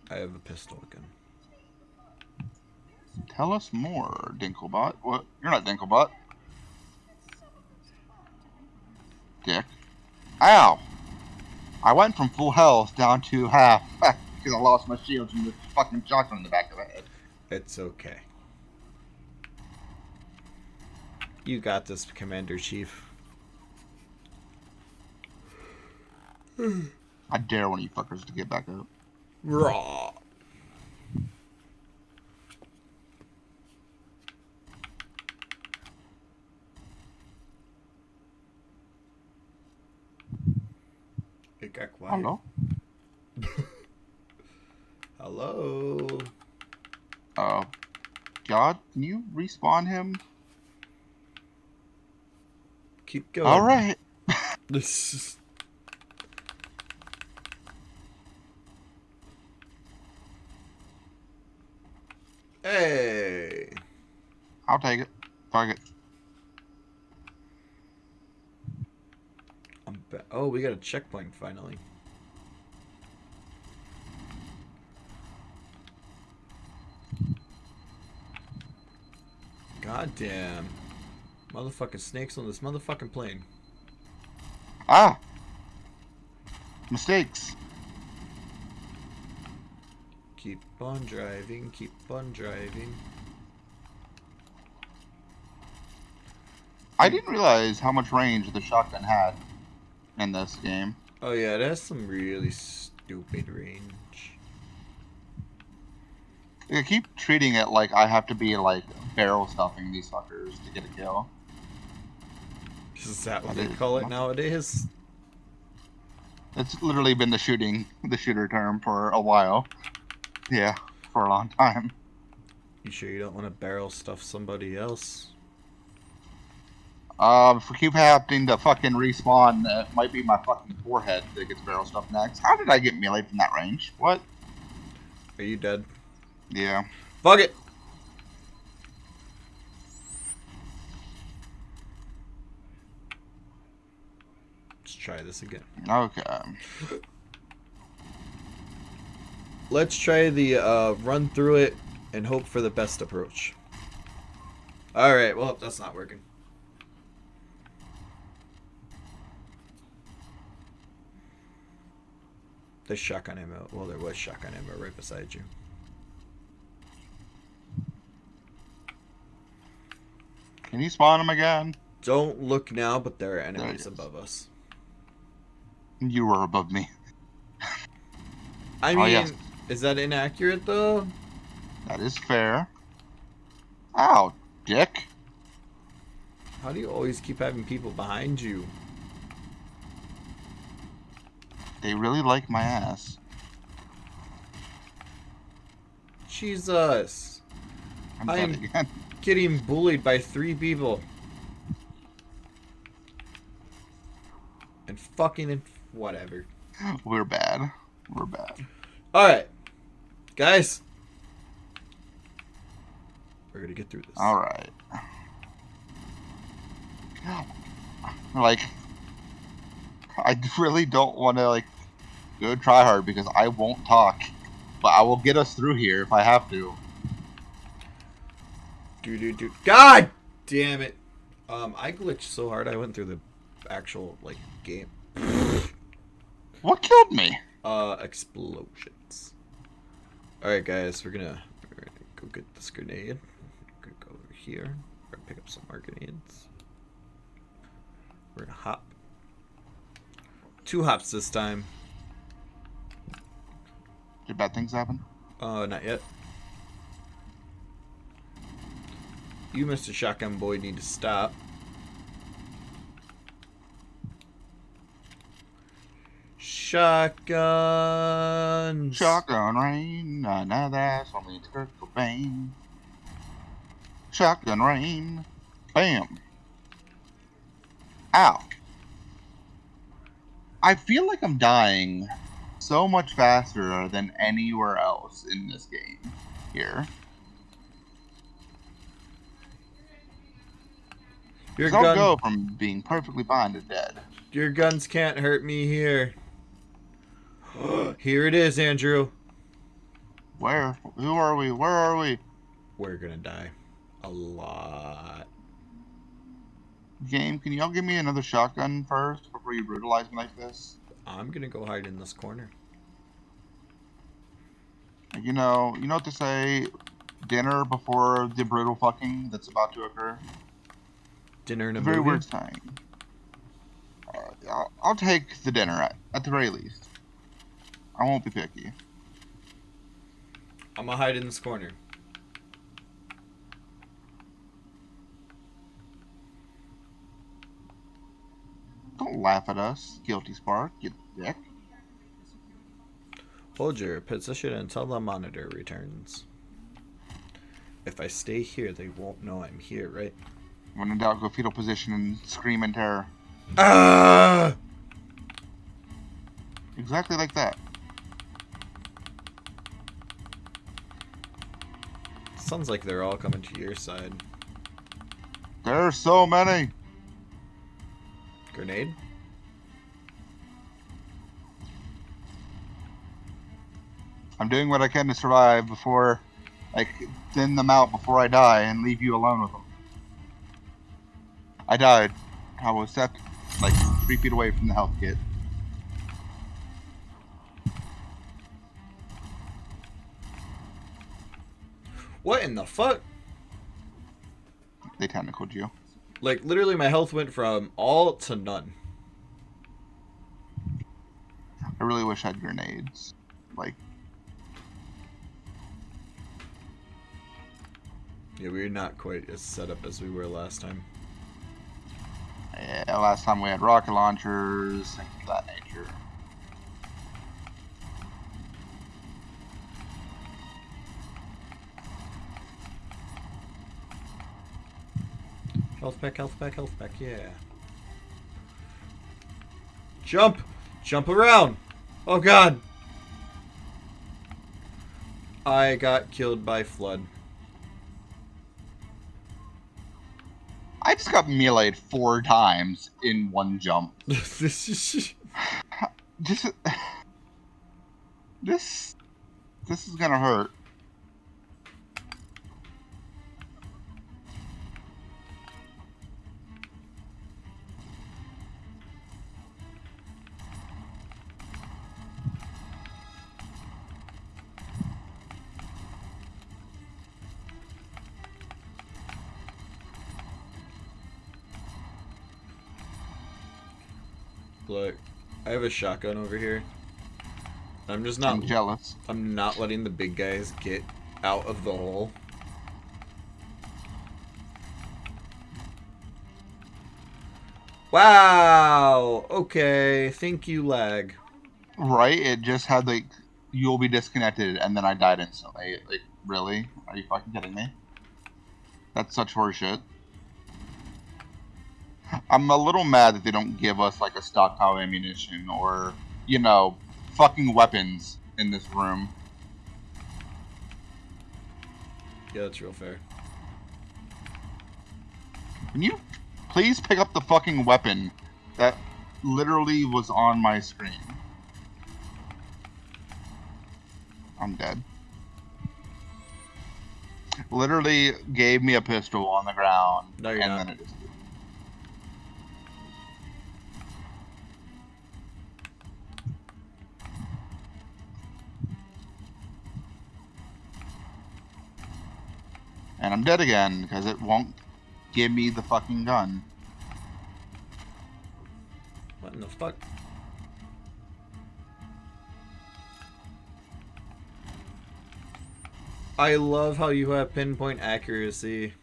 I have a pistol again. Tell us more, Dinklebot. What? You're not Dinklebot. Dick. Ow! I went from full health down to half because I lost my shield from the fucking shotgun in the back of the head. It's okay. You got this, Commander Chief. I dare one of you fuckers to get back up. Raw. It got quiet. Hello? Hello. God, can you respawn him? Keep going. Alright. This is... Hey. I'll take it. Fuck it. Oh, we got a checkpoint finally. Goddamn. Motherfucking snakes on this motherfucking plane. Ah! Mistakes. Keep on driving, keep on driving. I didn't realize how much range the shotgun had in this game. Oh yeah, it has some really stupid range. I keep treating it like I have to be like barrel stuffing these fuckers to get a kill. Is that what That they is call it not- nowadays? It's literally been the shooter term for a while. Yeah, for a long time. You sure you don't want to barrel stuff somebody else? If we keep having to fucking respawn, it might be my fucking forehead that gets barrel stuff next. How did I get melee from that range? What? Are you dead? Yeah. Fuck it! Let's try this again. Okay. Let's try the run through it and hope for the best approach. Alright, well, that's not working. There's shotgun ammo. Well, there was shotgun ammo right beside you. Can you spawn them again? Don't look now, but there are enemies is. above us. You were above me. I Oh, mean, yes. is that inaccurate though? That is fair. Ow, dick. How do you always keep having people behind you? They really like my ass. Jesus. I'm I am- dead again. Getting bullied by 3 people. And fucking whatever. We're bad. We're bad. Alright. Guys. We're gonna get through this. Alright. Like, I really don't want to, like, go try hard because I won't talk. But I will get us through here if I have to. God damn it. I glitched so hard I went through the actual, like, game. What killed me? Explosions. Alright, guys, we're gonna go get this grenade. We're gonna go over here. We're gonna pick up some more grenades. We're gonna hop. 2 hops this time. Did bad things happen? Not yet. You, Mr. Shotgun Boy, need to stop. Shotguns! Shotgun rain, another ass only Kurt Cobain. Shotgun rain, bam. Ow. I feel like I'm dying so much faster than anywhere else in this game here. Your 'Cause I'll gun, go from being perfectly fine to dead. your guns can't hurt me here. Here it is, Andrew. Where? Who are we? Where are we? We're gonna die. A lot. Game, can y'all give me another shotgun first before you brutalize me like this? I'm gonna go hide in this corner. You know what to say. Dinner before the brutal fucking that's about to occur. Dinner and a Very movie? weird thing. I'll take the dinner at the very least. I won't be picky. I'm gonna hide in this corner. Don't laugh at us, Guilty Spark, you dick. Hold your position until the monitor returns. If I stay here, they won't know I'm here, right? When in doubt, go fetal position and scream in terror. Ah! Exactly like that. Sounds like they're all coming to your side. There's so many. Grenade? I'm doing what I can to survive before, like, thin them out before I die and leave you alone with them. I died. I was set, like, 3 feet away from the health kit. What in the fuck? They tentacled you. Like, literally, my health went from all to none. I really wish I had grenades. Like, Yeah, we're not quite as set up as we were last time. yeah, last time we had rocket launchers, things of that nature. Health pack, health pack, health pack, yeah. Jump! Jump around! Oh god! I got killed by flood. I just got meleeed 4 times in one jump. This is... Just this is gonna hurt. Look, I have a shotgun over here. I'm just not... I'm jealous. I'm not letting the big guys get out of the hole. Wow! Okay, thank you, lag. Right? It just had like, you'll be disconnected, and then I died instantly. Like, really? Are you fucking kidding me? That's such horseshit. I'm a little mad that they don't give us like a stockpile ammunition or, you know, fucking weapons in this room. Yeah, that's real fair. Can you please pick up the fucking weapon that literally was on my screen? I'm dead. Literally gave me a pistol on the ground. No, you're not. Then it just... And I'm dead again because it won't give me the fucking gun. What in the fuck? I love how you have pinpoint accuracy.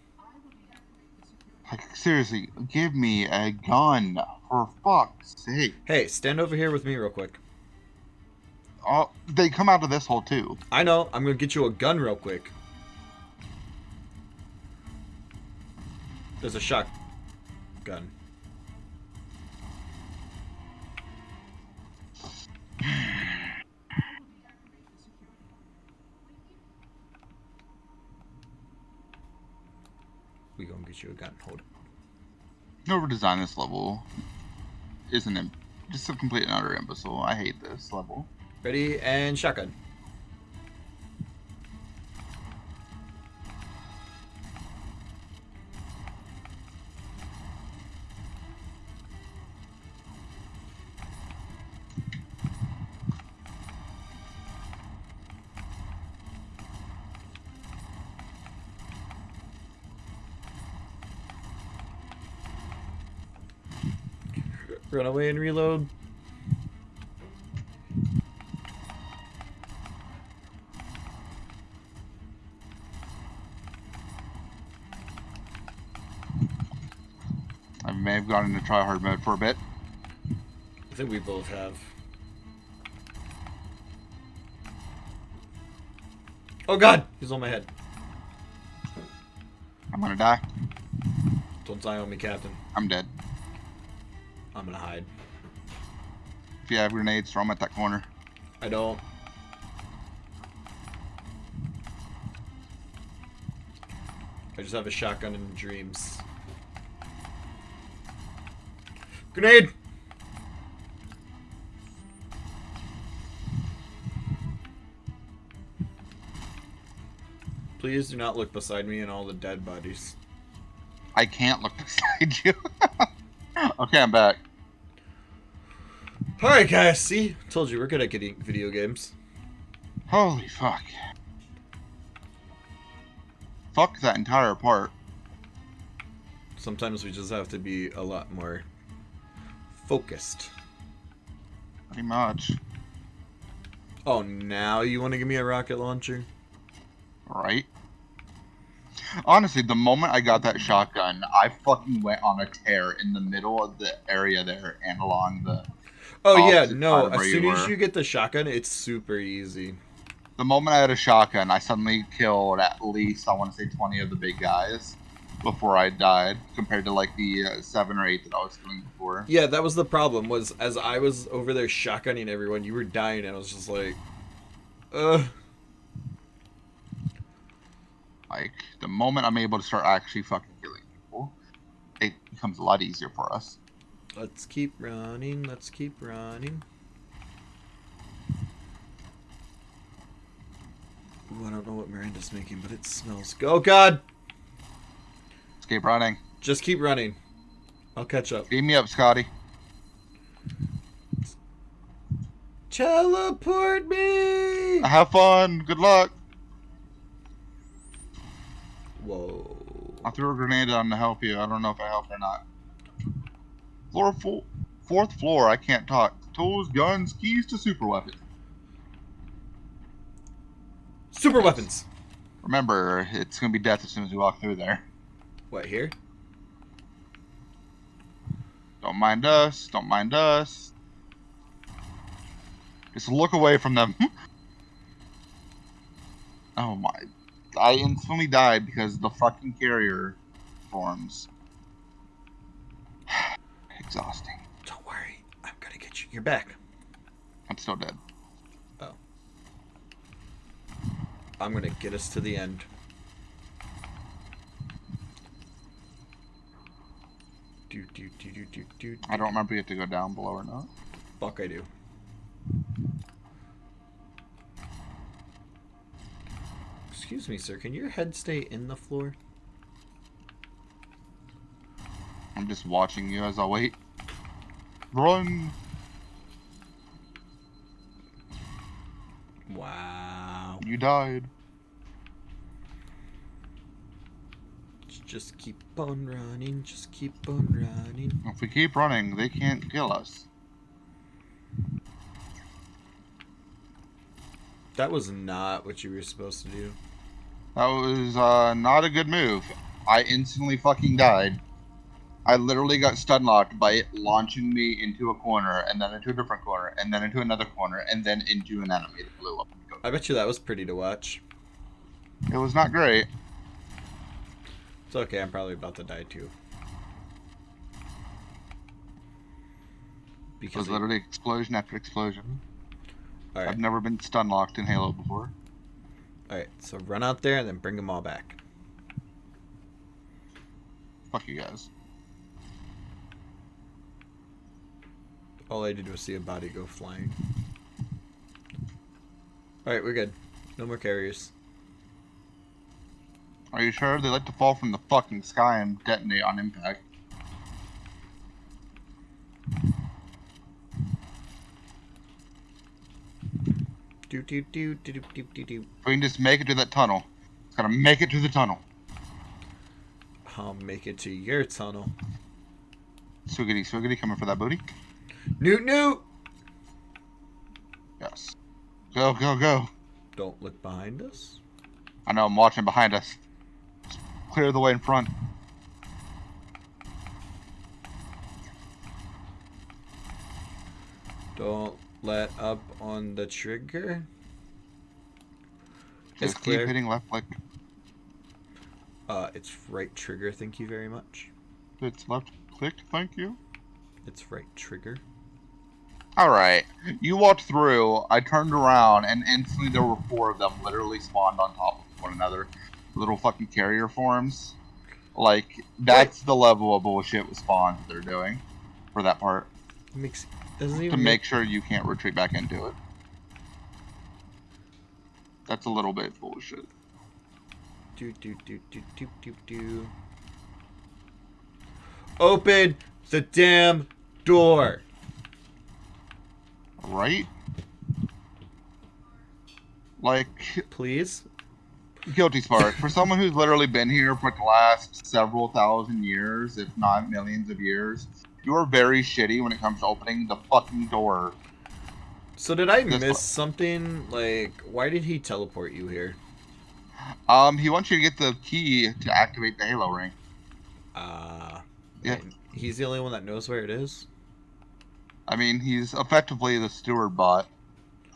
Like, seriously, give me a gun, for fuck's sake. Hey, stand over here with me real quick. Oh, they come out of this hole too. I know, I'm gonna get you a gun real quick. There's a shotgun. We gonna get you a gun. Hold it. Whoever designed this level isn't just a complete and utter imbecile. I hate this level. Ready and shotgun. Run away and reload. I may have gone into tryhard mode for a bit. I think we both have. Oh god! He's on my head. I'm gonna die. Don't die on me, Captain. I'm dead. I'm gonna hide. If you have grenades, throw them at that corner. I don't. I just have a shotgun in dreams. Grenade! Please do not look beside me and all the dead bodies. I can't look beside you. Okay, I'm back. Alright guys, see? Told you we're good at getting video games. Holy fuck. Fuck that entire part. Sometimes we just have to be a lot more focused. Pretty much. Oh, now you want to give me a rocket launcher? Right? Honestly, the moment I got that shotgun, I fucking went on a tear in the middle of the area there and along the Oh yeah, opposite no, side of as where soon you as were. you get the shotgun, it's super easy. The moment I had a shotgun, I suddenly killed at least, I want to say, 20 of the big guys before I died, compared to like the 7 or 8 that I was doing before. Yeah, that was the problem, was as I was over there shotgunning everyone, you were dying, and I was just like, Like, the moment I'm able to start actually fucking killing people, it becomes a lot easier for us. let's keep running, let's keep running. Ooh, I don't know what Miranda's making, but it smells. Oh god! Let's keep running. Just keep running. I'll catch up. Beam me up, Scotty. Teleport me! Have fun. Good luck. Whoa. I threw a grenade on to help you. I don't know if I helped or not. Fourth floor. I can't talk. Tools, guns, keys to super weapons. Super weapons! Remember, it's gonna be death as soon as we walk through there. What, here? Don't mind us. Don't mind us. Just look away from them. Oh my. I instantly died because the fucking carrier forms. Exhausting. Don't worry, I'm gonna get you. You're back. I'm still dead. Oh. I'm gonna get us to the end. I don't remember you have to go down below or not. Fuck, I do. Excuse me, sir. Can your head stay in the floor? I'm just watching you as I wait. Run! Wow. You died. Just keep on running. Just keep on running. If we keep running, they can't kill us. That was not what you were supposed to do. That was not a good move. I instantly fucking died. I literally got stun locked by it launching me into a corner, and then into a different corner, and then into another corner, and then into an enemy that blew up. I bet you that was pretty to watch. It was not great. It's okay, I'm probably about to die too. It was literally explosion after explosion. Alright. I've never been stun locked in Halo before. Alright, so run out there and then bring them all back. Fuck you guys. All I did was see a body go flying. Alright, we're good. No more carriers. Are you sure? They like to fall from the fucking sky and detonate on impact. Do do do do do do do do. We can just make it to that tunnel. It's gotta make it to the tunnel. I'll make it to your tunnel. Swiggity, swiggity, coming for that booty. Newt Newt! Yes. Go, go, go. Don't look behind us. I know, I'm watching behind us. Just clear the way in front. Don't let up on the trigger. It's Just keep clear. hitting left click. It's right trigger, thank you very much. It's left click, thank you. It's right trigger. Alright. You walked through, I turned around, and instantly there were 4 of them literally spawned on top of one another. Little fucking carrier forms. Like, that's the level of bullshit with spawns that they're doing. For that part. Doesn't To even make sure you can't retreat back into it. That's a little bit bullshit. Do do do do do do do. Open the damn door. Right? Like, Please. Guilty Spark. For someone who's literally been here for the last several thousand years, if not millions of years, you are very shitty when it comes to opening the fucking door. So did I miss something? Like, why did he teleport you here? He wants you to get the key to activate the Halo ring. Yeah. He's the only one that knows where it is? I mean, he's effectively the steward bot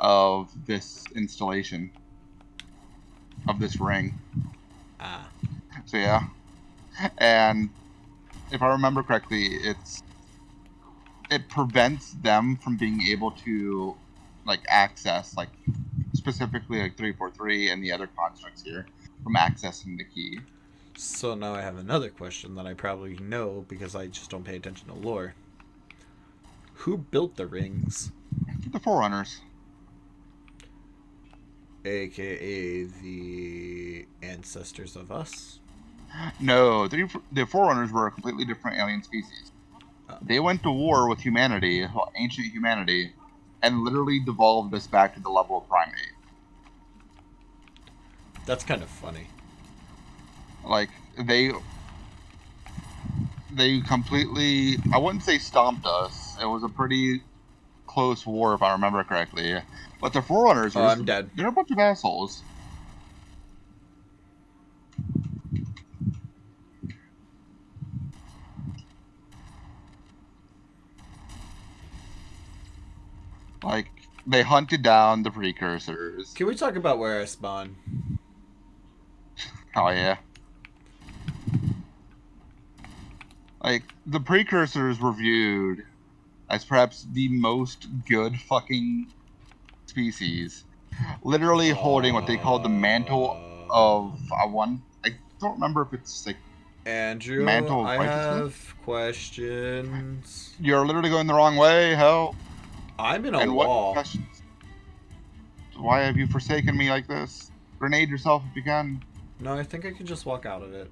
of this installation. Of this ring. So yeah. And if I remember correctly, it prevents them from being able to like access, like specifically like 343 and the other constructs here, from accessing the key. So now I have another question that I probably know because I just don't pay attention to lore. Who built the rings? The Forerunners. AKA the ancestors of us? No, the Forerunners were a completely different alien species. They went to war with humanity, ancient humanity, and literally devolved us back to the level of primate. That's kind of funny. Like, they completely, I wouldn't say stomped us. It was a pretty close war, if I remember correctly. But the Forerunners are I'm dead. They're a bunch of assholes. Like, they hunted down the precursors. Can we talk about where I spawn? Oh, yeah. Like, the precursors were viewed as perhaps the most good fucking species. Literally holding what they call the mantle of I don't remember if it's like Andrew, mantle of I righteousness? have questions. You're literally going the wrong way, hell. I'm in a And wall. what questions? Why have you forsaken me like this? Grenade yourself if you can. No, I think I can just walk out of it.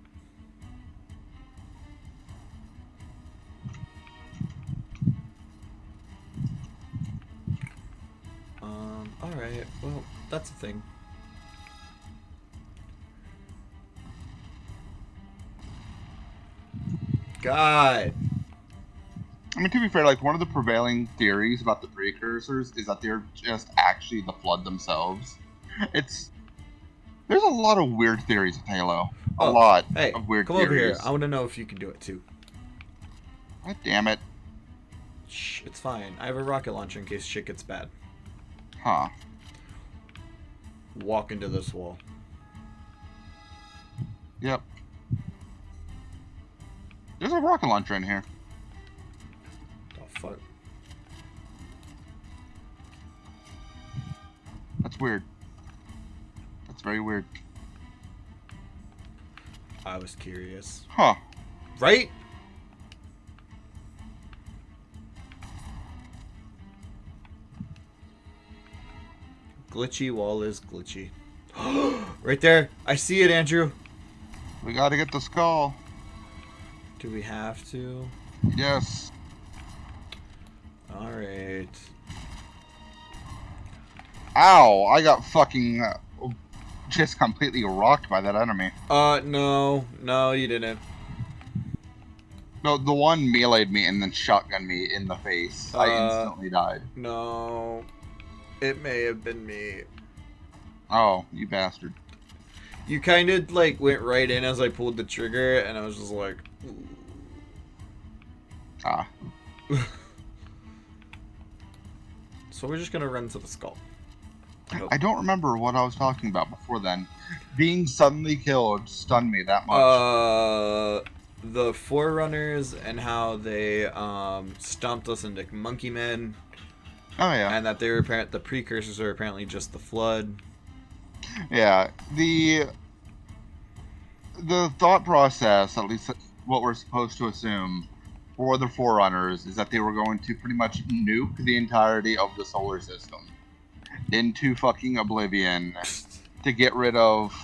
Alright, well, that's a thing. God! I mean, to be fair, like, one of the prevailing theories about the precursors is that they're just actually the Flood themselves. There's a lot of weird theories with Halo. A lot of weird come theories. over here. I want to know if you can do it too. God damn it. Shh, it's fine. I have a rocket launcher in case shit gets bad. Huh. Walk into this wall. Yep. There's a rocket launcher in here. The fuck? That's weird. That's very weird. I was curious. Huh. Right? Glitchy wall is glitchy. Right there. I see it, Andrew. We gotta get the skull. Do we have to? Yes. Alright. Ow! I got fucking just completely rocked by that enemy. No. No, you didn't. No, the one meleeed me and then shotgunned me in the face. I instantly died. No. It may have been me. Oh, you bastard. You kind of, like, went right in as I pulled the trigger, and I was just like... Ooh. Ah. So we're just gonna run to the skull. I don't remember what I was talking about before then. Being suddenly killed stunned me that much. The Forerunners and how they stomped us into monkey men. Oh yeah. And that they were the precursors are apparently just the Flood. Yeah. The thought process, at least what we're supposed to assume, for the Forerunners is that they were going to pretty much nuke the entirety of the solar system into fucking oblivion to get rid of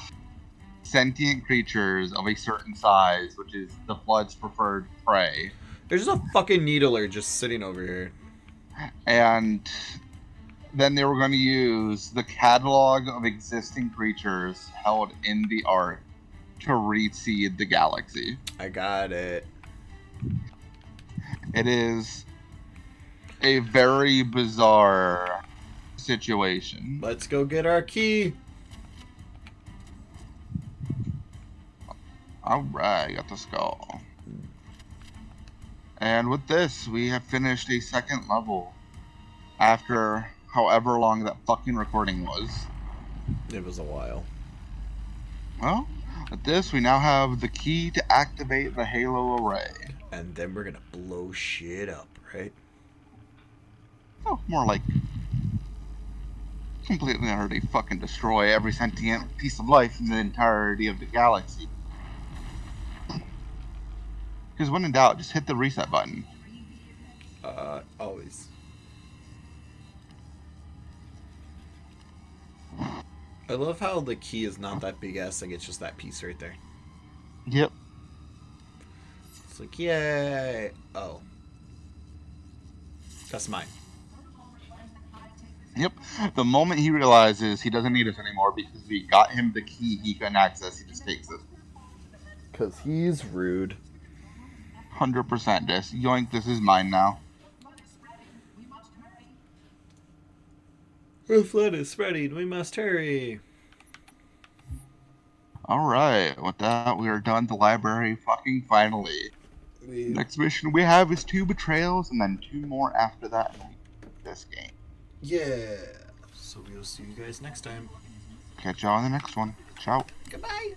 sentient creatures of a certain size, which is the Flood's preferred prey. There's a fucking needler just sitting over here. And then they were going to use the catalog of existing creatures held in the Ark to reseed the galaxy. I got it. It is a very bizarre situation. Let's go get our key. Alright, got the skull. And with this, we have finished a second level after however long that fucking recording was. It was a while. Well, with this, we now have the key to activate the Halo array. And then we're gonna blow shit up, right? Oh, more like completely and utterly fucking destroy every sentient piece of life in the entirety of the galaxy. Because when in doubt, just hit the reset button. Always. I love how the key is not that big ass, like it's just that piece right there. Yep. It's like, yay! Oh. That's mine. Yep. The moment he realizes he doesn't need us anymore because we got him the key he can access, he just takes it. Because he's rude. 100% this. Yoink, this is mine now. The flood is spreading, we must hurry. Alright, with that, we are done the library fucking finally. Next mission we have is 2 betrayals, and then 2 more after that in this game. Yeah. So we'll see you guys next time. Catch y'all on the next one. Ciao. Goodbye.